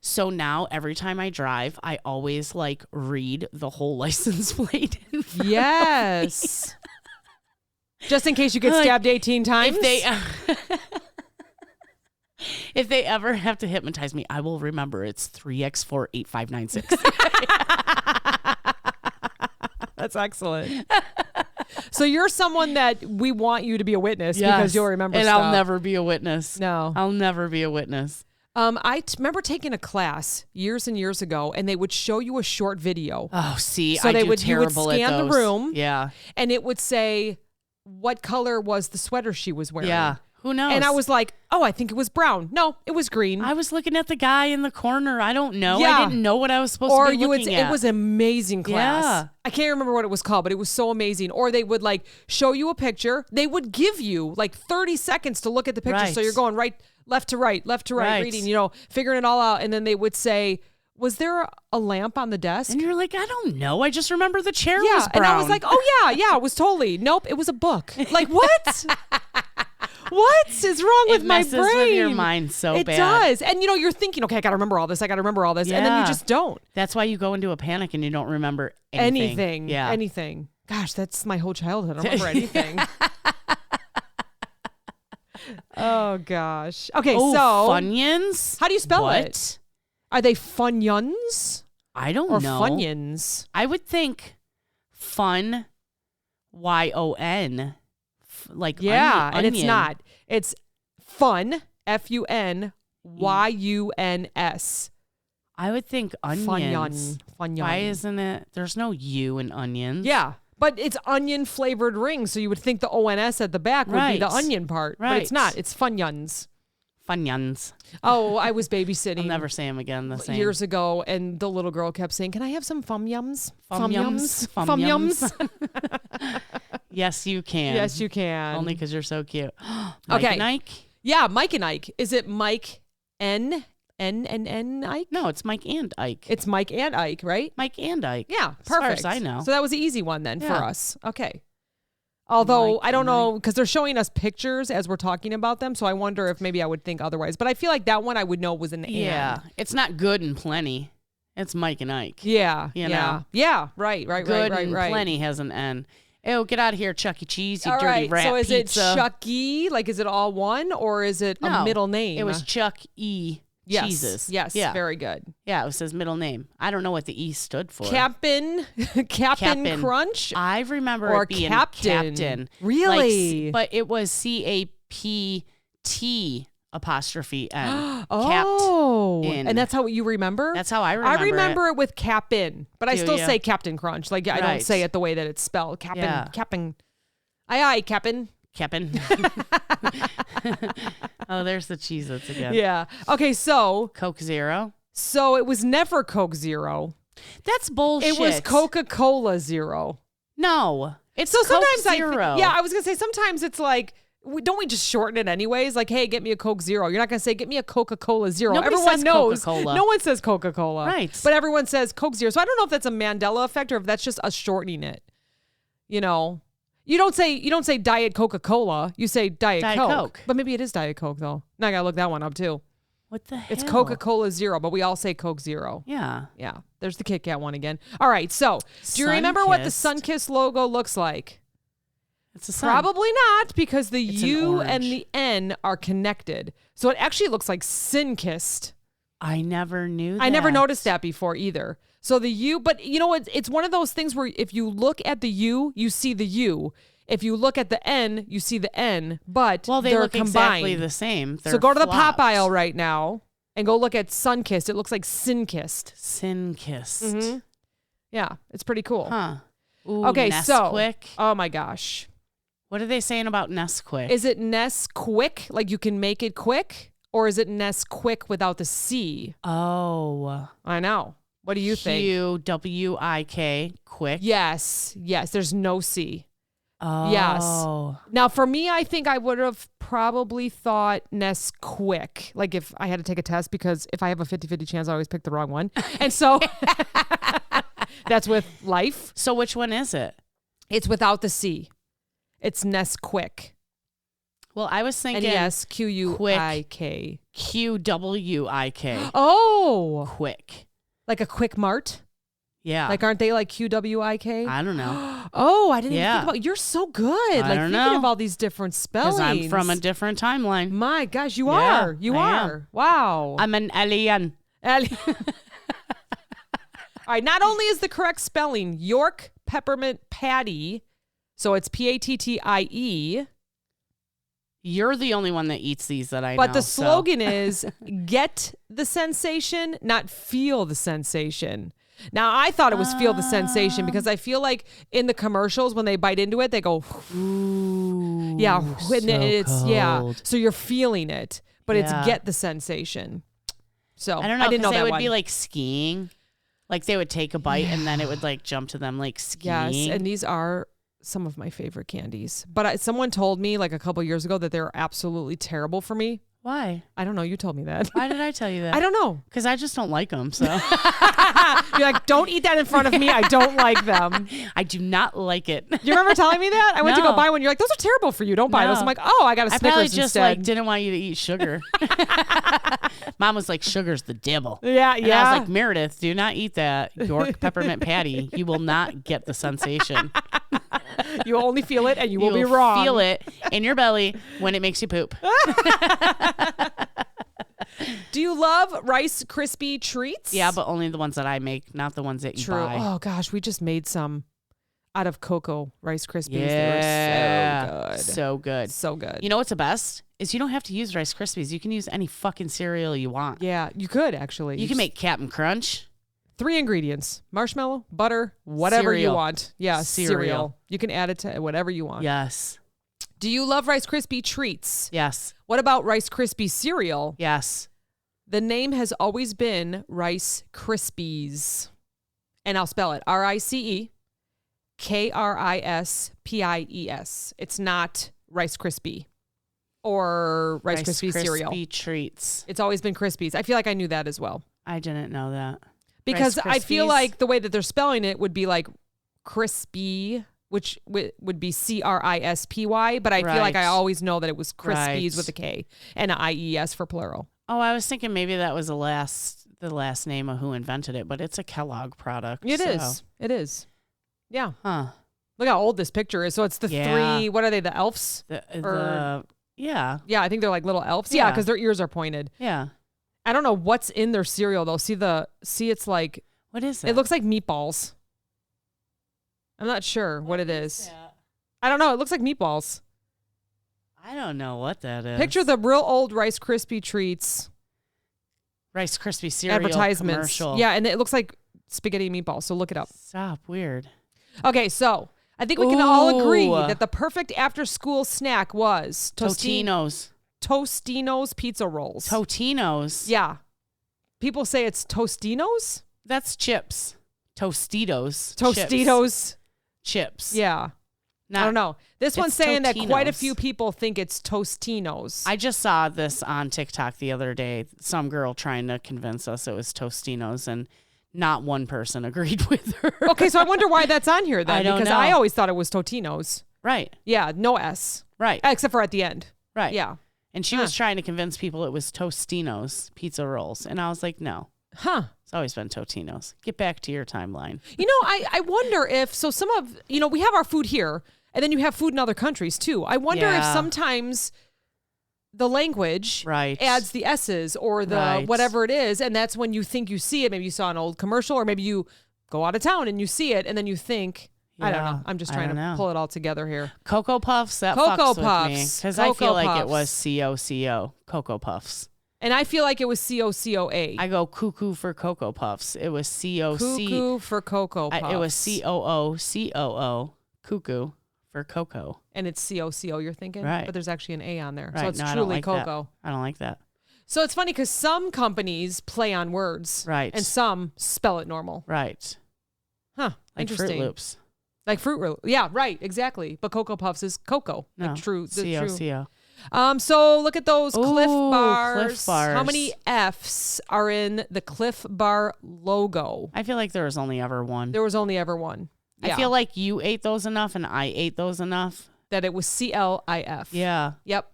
So now every time I drive, I always read the whole license plate. Yes. Just in case you get stabbed 18 times. If they ever have to hypnotize me, I will remember it's 3X48596. That's excellent. So you're someone that we want you to be a witness because you'll remember stuff. I'll never be a witness. No. I'll never be a witness. I remember taking a class years and years ago, and they would show you a short video. Oh, see, so you would scan the room. Yeah. And it would say, what color was the sweater she was wearing? Yeah. Who knows? And I was like, I think it was brown. No, it was green. I was looking at the guy in the corner. I don't know. Yeah. I didn't know what I was supposed to be looking at. It was an amazing class. Yeah. I can't remember what it was called, but it was so amazing. Or they would show you a picture. They would give you 30 seconds to look at the picture. Right. So you're going left to right, reading, figuring it all out. And then they would say, was there a lamp on the desk? And you're like, I don't know. I just remember the chair was brown. And I was like, oh, yeah, it was totally. Nope, it was a book. What? What is wrong with my brain? It messes with your mind so bad. It does. And you're thinking, okay, I got to remember all this. And then you just don't. That's why you go into a panic and you don't remember anything. Yeah. Anything. Gosh, that's my whole childhood. I don't remember anything. Oh, gosh. Okay, so. Funyuns? How do you spell it? Are they Funyuns? I don't know. Or Funyuns? I would think fun, Y-O-N, like yeah, onion. And it's not. It's fun, F-U-N, Y-U-N-S. I would think onions. Funyun. Why isn't it? There's no U in onions. Yeah, but it's onion flavored rings, so you would think the O-N-S at the back would be the onion part, but it's not. It's Funyuns. Funyuns. Oh, I was babysitting. I'll never say them again the same. Years ago, and the little girl kept saying, "Can I have some Fumyums? Fumyums. Yes, you can. Yes, you can. Only because you're so cute. Mike and Ike? Yeah, Mike and Ike. Is it Mike N Ike? No, it's Mike and Ike. It's Mike and Ike, right? Mike and Ike. Yeah, perfect. As far as I know. So that was an easy one then for us. Okay. Although, Mike I don't know, because they're showing us pictures as we're talking about them, so I wonder if maybe I would think otherwise. But I feel like that one I would know was an Yeah. and. It's not good and plenty. It's Mike and Ike. Yeah. You know? Yeah, right. Good and plenty has an N. Ew, get out of here, Chuck E. Cheese, you dirty rat so is pizza. it Chucky? Like, is it all one, or is it a middle name? It was Chuck E. Cheeses. Yes, yeah. Very good. Yeah, it was his middle name. I don't know what the E stood for. Cap'n Crunch? I remember or it being Captain. Really? But it was C-A-P-T apostrophe N. Oh. Captain. And that's how you remember? That's how I remember it. I remember it with Cap'n, but I still say Captain Crunch. Like, I don't say it the way that it's spelled. Cap'n. Aye, Cap'n. Cap'n. Oh, there's the Cheez-Its again. Yeah. Okay, so. Coke Zero. So it was never Coke Zero. That's bullshit. It was Coca-Cola Zero. No. It's so Coke sometimes Zero. I was going to say sometimes it's like, don't we just shorten it anyways? Like, hey, get me a Coke Zero. You're not going to say, get me a Coca-Cola Zero. Nobody everyone says knows. Coca-Cola. No one says Coca-Cola. Right. But everyone says Coke Zero. So I don't know if that's a Mandela effect or if that's just us shortening it. You know? You don't say Diet Coca-Cola. You say Diet Coke. But maybe it is Diet Coke, though. Now I got to look that one up, too. What the hell? It's Coca-Cola Zero, but we all say Coke Zero. Yeah. Yeah. There's the Kit Kat one again. All right. So do you remember what the Sunkist logo looks like? It's a sun. Probably not, because the U and the N are connected. So it actually looks like Sinkist. I never knew that. I never noticed that before either. So the U, but you know what? It's one of those things where if you look at the U, you see the U. If you look at the N, you see the N, but they they're look combined. Exactly the same. So go to the pop aisle right now and go look at Sunkist. It looks like Sinkist. Sinkist. Mm-hmm. Yeah, it's pretty cool. Huh. Ooh, okay, Nesquik. Oh my gosh. What are they saying about Nesquik? Is it Nesquik, like you can make it quick? Or is it Nesquik without the C? Oh. I know. What do you think? Q-W-I-K, quick. Yes. There's no C. Oh. Yes. Now, for me, I think I would have probably thought Nesquik. Like if I had to take a test, because if I have a 50-50 chance, I always pick the wrong one. And so that's with life. So which one is it? It's without the C. It's Nesquik. Well, I was thinking Q-U-I-K. Q-W-I-K. Oh. Quick. Like a Quick Mart? Yeah. Like, aren't they like Q-W-I-K? I don't know. Oh, I didn't even think about. You're so good. I like don't thinking know. of all these different spellings. Because I'm from a different timeline. My gosh, you are. You are. Wow. I'm an alien. All right. Not only is the correct spelling York Peppermint Patty, so it's P-A-T-T-I-E. You're the only one that eats these that I know. But the slogan is get the sensation, not feel the sensation. Now, I thought it was feel the sensation because I feel like in the commercials, when they bite into it, they go, ooh, yeah, so it's cold. Yeah. So you're feeling it, but it's get the sensation. So I don't know. I didn't know that would one. be like skiing. Like they would take a bite and then it would like jump to them like skiing. Yes, and these are some of my favorite candies. But someone told me like a couple years ago that they're absolutely terrible for me. Why? I don't know. You told me that. Why did I tell you that? I don't know. Because I just don't like them. So you're like, don't eat that in front of me. I don't like them. I do not like it. You remember telling me that? I went to go buy one. You're like, those are terrible for you. Don't buy those. I'm like, oh, I got a Snickers probably just instead. didn't want you to eat sugar. Mom was like, sugar's the devil. Yeah, and I was like, Meredith, do not eat that York peppermint patty. You will not get the sensation. You only feel it, and you will be wrong. Feel it in your belly when it makes you poop. Do you love Rice Krispie treats? Yeah, but only the ones that I make, not the ones that you buy. Oh gosh, we just made some out of cocoa Rice Krispies. Yeah, they were so good. So good. So good. You know what's the best? Is you don't have to use Rice Krispies. You can use any fucking cereal you want. Yeah, you could actually. You can make Cap'n Crunch. 3 ingredients: marshmallow, butter, whatever you want. Yeah, cereal. You can add it to whatever you want. Yes. Do you love Rice Krispie treats? Yes. What about Rice Krispie cereal? Yes. The name has always been Rice Krispies. And I'll spell it RICE-KRISPIES. It's not Rice Krispie or Rice Krispie cereal. Rice Krispie treats. It's always been Krispies. I feel like I knew that as well. I didn't know that. Because I feel like the way that they're spelling it would be like crispy, which would be CRISPY, but I feel like I always know that it was Krispies with a K and an IES for plural. Oh, I was thinking maybe that was the last name of who invented it, but it's a Kellogg product. It is. It is. Yeah. Huh. Look how old this picture is. So it's the 3, what are they, the elves? Yeah. Yeah, I think they're like little elves. Yeah, because their ears are pointed. Yeah. I don't know what's in their cereal though. See it's like, what is it? It looks like meatballs. I'm not sure what it is. I don't know. It looks like meatballs. I don't know what that is. Picture the real old Rice Krispie treats. Rice Krispie cereal advertisements. Commercial. Yeah, and it looks like spaghetti and meatballs. So look it up. Stop. Weird. Okay, so I think we can all agree that the perfect after-school snack was Totino's pizza rolls. Totino's. Yeah. People say it's Tostinos? That's chips. Tostitos. Chips. Yeah. I don't know. This one's saying that quite a few people think it's Tostinos. I just saw this on TikTok the other day. Some girl trying to convince us it was Tostinos, and not one person agreed with her. Okay, so I wonder why that's on here then. I don't because know. I always thought it was Totinos. Right. Yeah, no S. Right. Except for at the end. Right. Yeah. And she was trying to convince people it was Tostinos pizza rolls. And I was like, no. Huh. It's always been Totinos. Get back to your timeline. You know, I wonder if, so some of, we have our food here, and then you have food in other countries too. I wonder if sometimes the language adds the S's or the whatever it is, and that's when you think you see it. Maybe you saw an old commercial, or maybe you go out of town and you see it, and then you think, I don't know. I'm just trying to pull it all together here. Cocoa Puffs, that fucks with me. Because I feel like it was COCO, Cocoa Puffs. And I feel like it was COCOA. I go cuckoo for Cocoa Puffs. It was COC. Cuckoo for Cocoa Puffs. It was COO, cuckoo for cocoa. And it's COCO, you're thinking? Right. But there's actually an A on there. Right. So it's no, truly like cocoa. I don't like that. So it's funny because some companies play on words. Right. And some spell it normal. Right. Huh. Like Interesting. Fruit Loops. Like Fruit Loops. Yeah, right. Exactly. But Cocoa Puffs is cocoa. No. Like true. COCO. So look at those Cliff Bars. Cliff Bars. How many F's are in the Cliff Bar logo? I feel like there was only ever one. There was only ever one. Yeah. I feel like you ate those enough and I ate those enough. That it was CLIF. Yeah. Yep.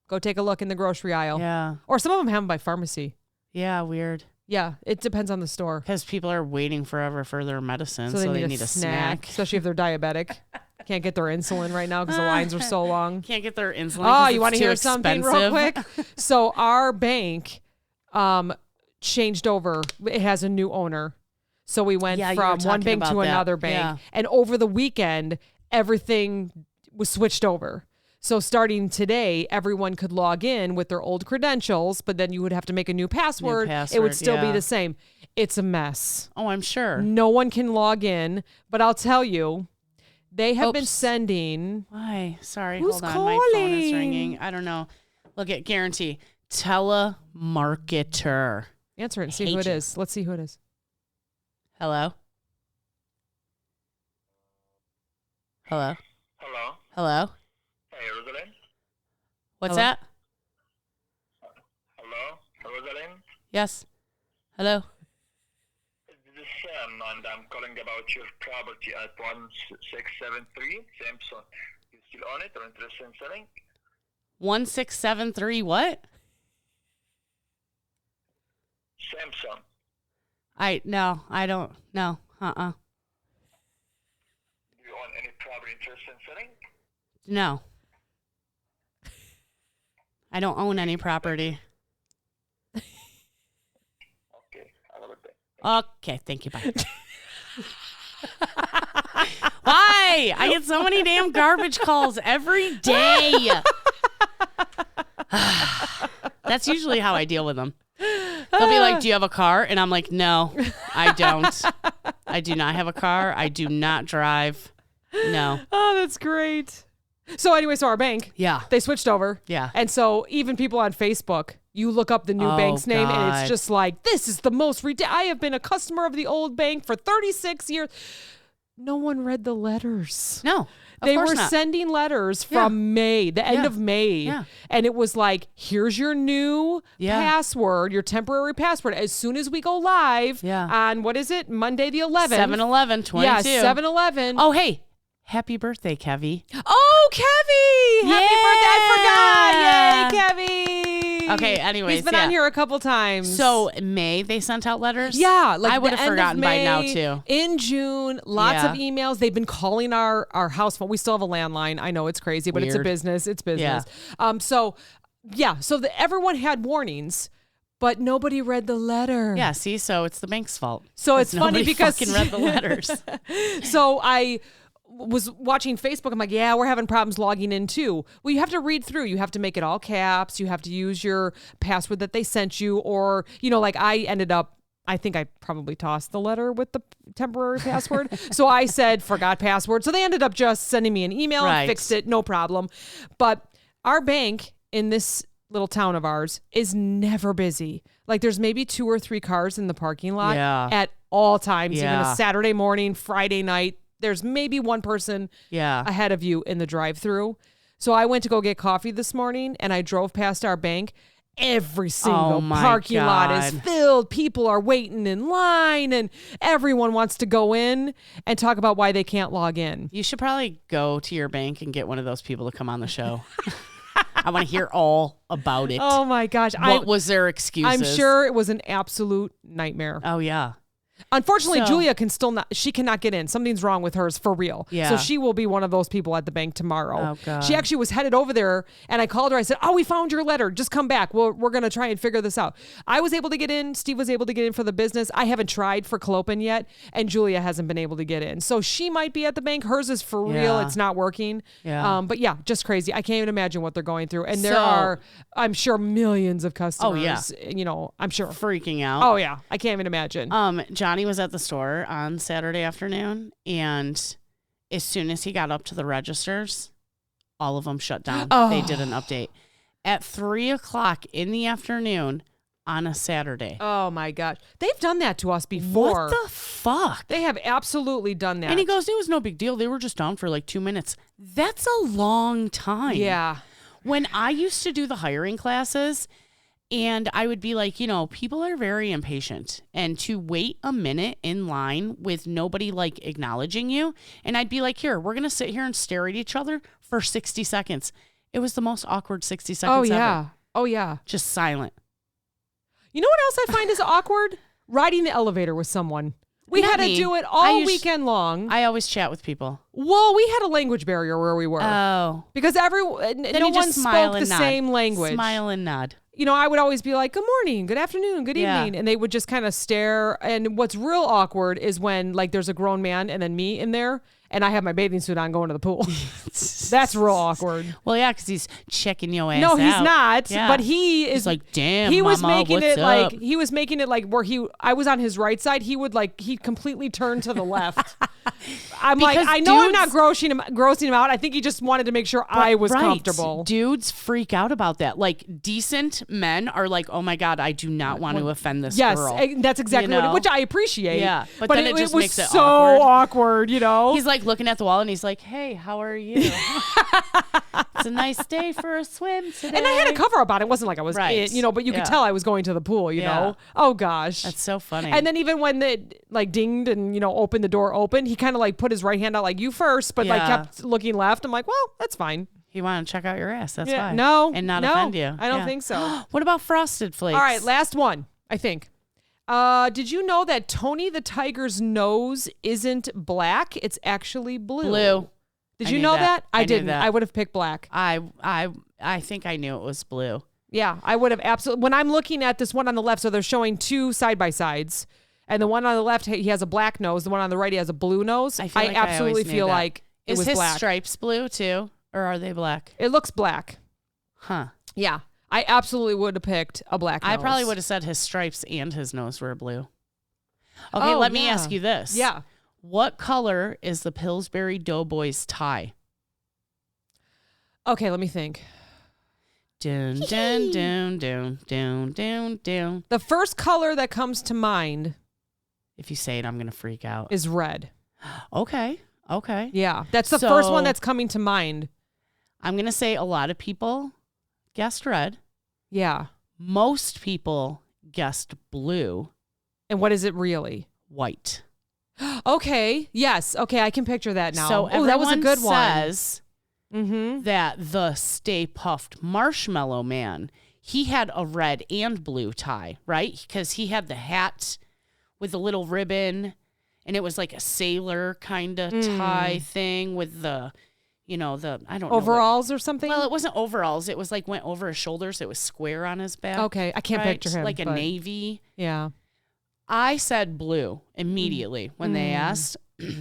Go take a look in the grocery aisle. Yeah. Or some of them have them by pharmacy. Yeah, weird. Yeah, it depends on the store. Because people are waiting forever for their medicine, so they need a snack. Especially if they're diabetic. Can't get their insulin right now because the lines are so long. Can't get their insulin. Oh, you want to hear something real quick? So our bank changed over. It has a new owner. So we went from one bank to another bank. Yeah. And over the weekend, everything was switched over. So starting today, everyone could log in with their old credentials, but then you would have to make a new password. It would still be the same. It's a mess. Oh, I'm sure. No one can log in, but I'll tell you, they have been sending. Why? Sorry, Who's hold on. calling? My phone is ringing. I don't know. Look at guarantee. Telemarketer. Answer it and see who it is. Let's see who it is. Hello? Hello? Hello? Hello? Hey, Rosalind? What's that? Yes. Hello. This is Sam, and I'm calling about your property at 1673 Samson. You still own it or interested in selling? 1673 what? Samson. I don't. No. Do you own any property interested in selling? No. I don't own any property. Okay, have a good day. Okay, thank you. Bye. Why? I get so many damn garbage calls every day. That's usually how I deal with them. They'll be like, do you have a car? And I'm like, no, I don't. I do not have a car. I do not drive. No. Oh, that's great. So anyway, so our bank, Yeah. they switched over. Yeah. And so even people on Facebook, you look up the new bank's name and it's God. just like, this is the most I have been a customer of the old bank for 36 years. No one read the letters. No. Of They course were not. sending letters from May, the end of May. Yeah. And it was like, here's your new password, your temporary password. As soon as we go live on, what is it? Monday the 11th. 7-11-22. Yeah, 7-11. Oh, hey. Happy birthday, Kevy. Oh, Kevy! Happy birthday. I forgot. Yay, Kevy. Okay, anyways. He's been on here a couple times. So, May, they sent out letters? Yeah, like I would the have end of forgotten by May, now, too. In June, lots Yeah. of emails. They've been calling our house phone. We still have a landline. I know it's crazy, but it's a Weird. business. It's business. So everyone had warnings, but nobody read the letter. Yeah, see? So, it's the bank's fault. So it's funny nobody because fucking read the letters. So I was watching Facebook. I'm like, yeah, we're having problems logging in too. Well, you have to read through. You have to make it all caps. You have to use your password that they sent you. Or, like I think I probably tossed the letter with the temporary password. So I said, forgot password. So they ended up just sending me an email and fixed it. No problem. But our bank in this little town of ours is never busy. Like there's maybe 2 or 3 cars in the parking lot at all times, even a Saturday morning, Friday night. There's maybe one person ahead of you in the drive-through. So I went to go get coffee this morning and I drove past our bank. Every single parking lot is filled. People are waiting in line and everyone wants to go in and talk about why they can't log in. You should probably go to your bank and get one of those people to come on the show. I want to hear all about it. Oh my gosh. What was their excuses? I'm sure it was an absolute nightmare. Oh, yeah. Unfortunately, Julia she cannot get in. Something's wrong with hers for real. Yeah. So she will be one of those people at the bank tomorrow. Oh, God. She actually was headed over there and I called her. I said, we found your letter. Just come back. We're going to try and figure this out. I was able to get in. Steve was able to get in for the business. I haven't tried for Clopen yet. And Julia hasn't been able to get in. So she might be at the bank. Hers is for real. It's not working. Yeah. But yeah, just crazy. I can't even imagine what they're going through. And there are, I'm sure, millions of customers. Oh, yeah. I'm sure. Freaking out. Oh, yeah. I can't even imagine. Johnny was at the store on Saturday afternoon, and as soon as he got up to the registers, all of them shut down. They did an update at 3:00 in the afternoon on a Saturday. Oh my gosh, they've done that to us before. What the fuck? They have absolutely done that. And he goes, "It was no big deal. They were just down for like 2 minutes." That's a long time. Yeah. When I used to do the hiring classes, and I would be like, people are very impatient, and to wait a minute in line with nobody like acknowledging you. And I'd be like, here, we're going to sit here and stare at each other for 60 seconds. It was the most awkward 60 seconds ever. Oh, yeah. Just silent. You know what else I find is awkward? Riding the elevator with someone. We had to do it all weekend long. I always chat with people. Well, we had a language barrier where we were. Oh. Because no one spoke the same language. Smile and nod. I would always be like, good morning, good afternoon, good evening. And they would just kind of stare. And what's real awkward is when there's a grown man and then me in there and I have my bathing suit on going to the pool. That's real awkward. Well, yeah, because he's checking your ass No, out. he's not. Yeah. But he's like, damn, he was mama, making what's it up? he was making it like where I was on his right side. He would he'd completely turn to the left. I'm Because like, I know I'm not grossing him out. I think he just wanted to make sure I was comfortable. Dudes freak out about that. Like decent men are like, oh my God, I do not want to offend this girl. Yes, that's exactly which I appreciate. Yeah, but then it just was makes it so awkward. He's like looking at the wall and he's like, hey, how are you? It's a nice day for a swim today. And I had a cover up on it. It wasn't like I was, Right. but you could tell I was going to the pool, you know? Oh, gosh. That's so funny. And then even when it like dinged and, opened the door open, he kind of like put his right hand out like you first, but like kept looking left. I'm like, well, that's fine. You want to check out your ass. That's fine. No. And not offend you. I don't think so. What about Frosted Flakes? All right, last one, I think. Did you know that Tony the Tiger's nose isn't black? It's actually blue. Did you know that? I didn't. I would have picked black. I think I knew it was blue. Yeah, I would have absolutely. When I'm looking at this one on the left, so they're showing two side by sides, and the one on the left he has a black nose. The one on the right he has a blue nose. I absolutely feel like it was his black. Stripes blue too, or are they black? It looks black. Huh. Yeah, I absolutely would have picked a black nose. I probably would have said his stripes and his nose were blue. Okay, let me ask you this. Yeah. What color is the Pillsbury Doughboys tie? Okay, let me think. Dun, dun, dun, dun, dun, dun, dun. The first color that comes to mind, if you say it, I'm going to freak out, is red. Okay. Yeah, that's the first one that's coming to mind. I'm going to say a lot of people guessed red. Yeah. Most people guessed blue. And what is it really? White. Okay. Yes. Okay, I can picture that now. So that was a good one. Says that the Stay Puffed Marshmallow Man, he had a red and blue tie, right? Because he had the hat with the little ribbon, and it was like a sailor kind of tie thing with the, I don't know. Overalls or something? Well, it wasn't overalls. It was like went over his shoulders. It was square on his back. Okay, I can't picture him. Like a navy. Yeah. I said blue immediately when they asked.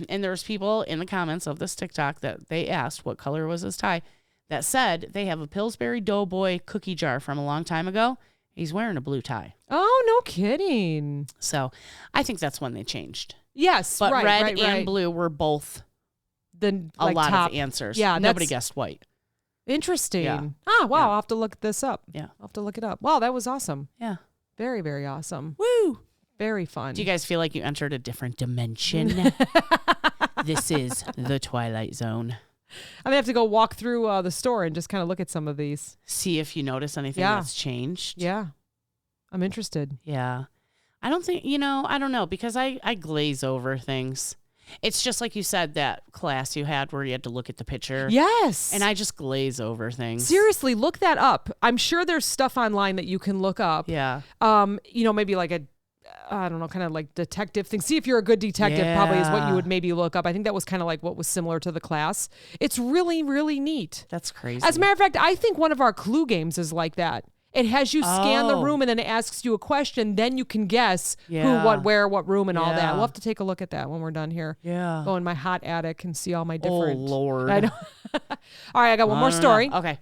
And there was people in the comments of this TikTok that they asked what color was his tie that said they have a Pillsbury Doughboy cookie jar from a long time ago. He's wearing a blue tie. Oh, no kidding. So I think that's when they changed. Yes, but right, red and blue were both a lot top. of answers. Yeah, nobody guessed white. Interesting. Yeah. Ah, wow. I'll have to look this up. Yeah. I'll have to look it up. Wow, that was awesome. Yeah. Very, very awesome. Woo. Very fun. Do you guys feel like you entered a different dimension? This is the Twilight Zone. I'm going to have to go walk through the store and just kind of look at some of these. See if you notice anything that's changed. Yeah. I'm interested. Yeah. I don't think, I don't know, because I glaze over things. It's just like you said, that class you had where you had to look at the picture. Yes. And I just glaze over things. Seriously, look that up. I'm sure there's stuff online that you can look up. Yeah. Maybe like I don't know, kind of like detective thing. See if you're a good detective probably is what you would maybe look up. I think that was kind of like what was similar to the class. It's really, really neat. That's crazy. As a matter of fact, I think one of our clue games is like that. It has you scan the room and then it asks you a question. Then you can guess who, what, where, what room and all that. We'll have to take a look at that when we're done here. Yeah. Go in my hot attic and see all my different. Oh, Lord. I know. All right, I got one more story. Okay.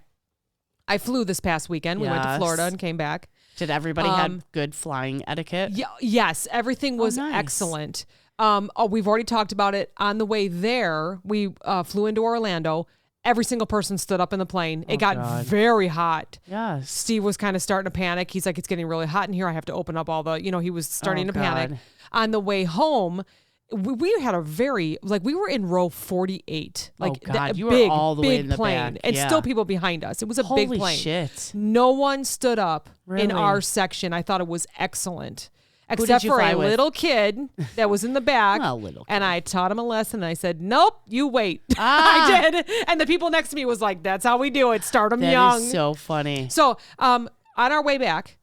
I flew this past weekend. We went to Florida and came back. Did everybody have good flying etiquette? Yeah, yes, everything was excellent. We've already talked about it. On the way there, we flew into Orlando. Every single person stood up in the plane. It got very hot. Yes. Steve was kind of starting to panic. He's like, it's getting really hot in here. I have to open up all the, he was starting to panic. On the way home, we had a very, we were in row 48. You were all the way in the plane. back. And still people behind us. It was a big plane. Holy shit. No one stood up in Really? our section. I thought it was excellent. Except for a with? little kid that was in the back. A little and I taught him a lesson. And I said, nope, you wait. I did. And the people next to me was like, that's how we do it. Start them young. That is so funny. So on our way back,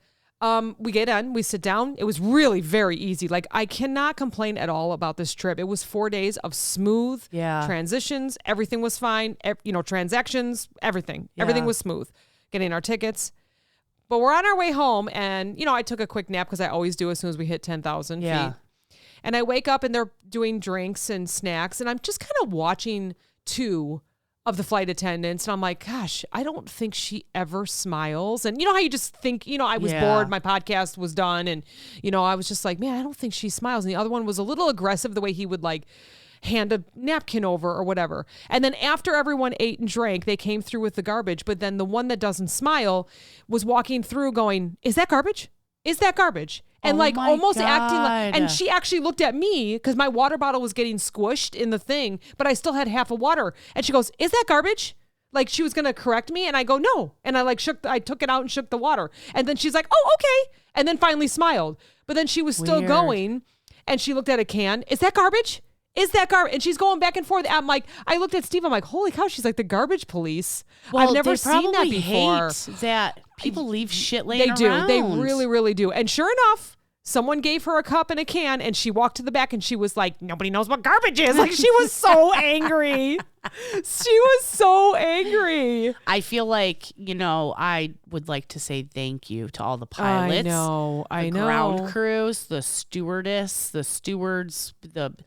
we get in, we sit down. It was really very easy. I cannot complain at all about this trip. It was 4 days of smooth transitions. Everything was fine. Transactions, everything. Yeah. Everything was smooth. Getting our tickets. But we're on our way home, and, I took a quick nap because I always do as soon as we hit 10,000 feet. And I wake up, and they're doing drinks and snacks, and I'm just kind of watching two of the flight attendants, and I'm like, gosh, I don't think she ever smiles. And you know how you just think, I was bored, my podcast was done, and, I was just like, man, I don't think she smiles. And the other one was a little aggressive the way he would, hand a napkin over or whatever. And then after everyone ate and drank, they came through with the garbage. But then the one that doesn't smile was walking through going, is that garbage? Is that garbage? And almost acting like, and she actually looked at me because my water bottle was getting squished in the thing, but I still had half a water. And she goes, is that garbage? Like she was going to correct me. And I go, no. And I took it out and shook the water. And then she's like, oh, okay. And then finally smiled. But then she was still going and she looked at a can. Is that garbage? Is that garbage? And she's going back and forth. I'm like, I looked at Steve. I'm like, holy cow. She's like the garbage police. Well, I've never seen that before. Hate that people leave shit laying around. They do. They really, really do. And sure enough, someone gave her a cup and a can and she walked to the back and she was like, nobody knows what garbage is. Like she was so angry. She was so angry. I feel like, I would like to say thank you to all the pilots. I know. Ground crews, the stewardess, the stewards,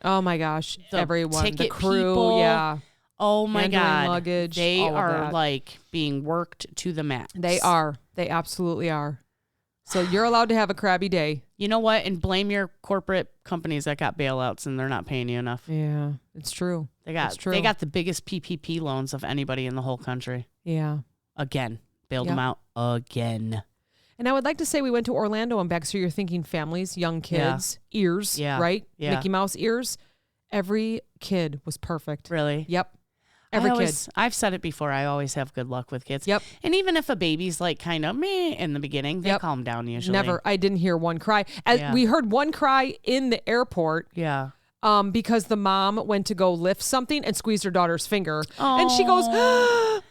oh my gosh, everyone, ticket the crew, people. yeah. Oh my God. Luggage, they all are like being worked to the max. They are. They absolutely are. So you're allowed to have a crabby day. You know what? And blame your corporate companies that got bailouts and they're not paying you enough. Yeah, it's true. They got the biggest PPP loans of anybody in the whole country. Yeah. Again. Bailed them out again. And I would like to say we went to Orlando and back. So you're thinking families, young kids, ears, right? Yeah. Mickey Mouse ears. Every kid was perfect. Really? Yep. Every kid. I've said it before. I always have good luck with kids. Yep. And even if a baby's like kind of meh in the beginning, they calm down usually. Never. I didn't hear one cry. We heard one cry in the airport. Yeah. Because the mom went to go lift something and squeezed her daughter's finger. Oh. And she goes, my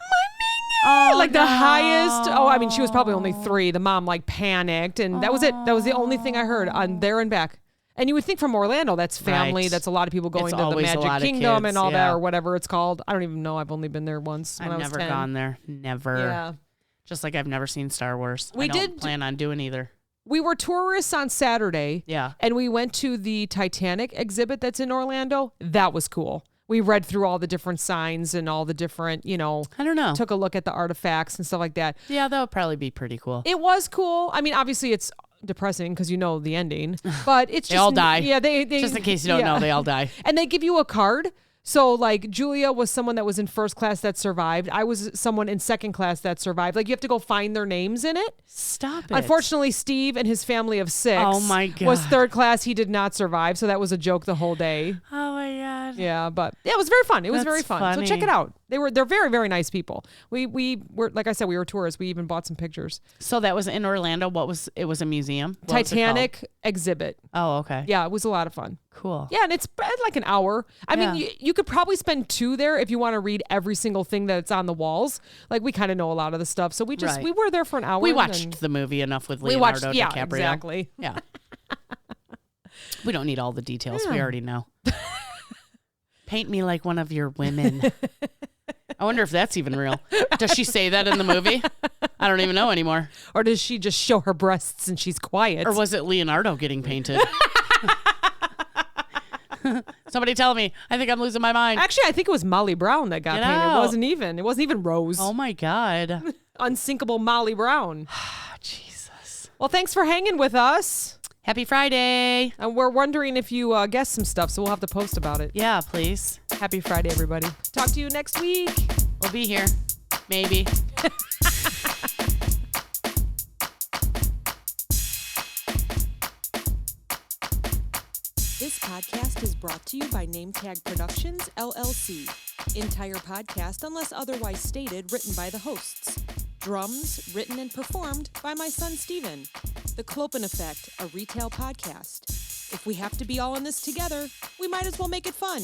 Mingy! Like the highest. Oh, I mean, she was probably only 3. The mom like panicked. And that was it. That was the only thing I heard on there and back. And you would think from Orlando, that's family. Right. That's a lot of people going to the Magic Kingdom and all that, or whatever it's called. I don't even know. I've only been there once. I've never gone there. Never. Yeah. Just like I've never seen Star Wars. I don't plan on doing either. We were tourists on Saturday. Yeah. And we went to the Titanic exhibit that's in Orlando. That was cool. We read through all the different signs and all the different, I don't know. Took a look at the artifacts and stuff like that. Yeah, that would probably be pretty cool. It was cool. I mean, obviously it's depressing because the ending, but it's they all die. Yeah, they just in case you don't know, they all die. And they give you a card. So like Julia was someone that was in first class that survived. I was someone in second class that survived. Like you have to go find their names in it. Stop it. Unfortunately, Steve and his family of 6 was third class. He did not survive. So that was a joke the whole day. Oh my God. Yeah, but it was very fun. It was very fun. Funny. So check it out. They're very, very nice people. We were, like I said, we were tourists. We even bought some pictures. So that was in Orlando. It was a museum? Titanic exhibit. Oh, okay. Yeah, it was a lot of fun. Cool. Yeah, and it's like an hour. I mean, you could probably spend 2 there if you want to read every single thing that's on the walls. Like we kind of know a lot of the stuff, so we were there for an hour. We watched the movie enough with Leonardo DiCaprio. Yeah, exactly. Yeah. We don't need all the details. Yeah. We already know. Paint me like one of your women. I wonder if that's even real. Does she say that in the movie? I don't even know anymore. Or does she just show her breasts and she's quiet? Or was it Leonardo getting painted? Somebody tell me. I think I'm losing my mind. Actually, I think it was Molly Brown that got painted. It wasn't even Rose. Oh my God. Unsinkable Molly Brown. Jesus. Well, thanks for hanging with us. Happy Friday. And we're wondering if you guessed some stuff, so we'll have to post about it. Yeah, please. Happy Friday, everybody. Talk to you next week. We'll be here. Maybe. This podcast is brought to you by Nametag Productions, LLC. Entire podcast, unless otherwise stated, written by the hosts. Drums, written and performed by my son, Steven. The Clopen Effect, a retail podcast. If we have to be all in this together, we might as well make it fun.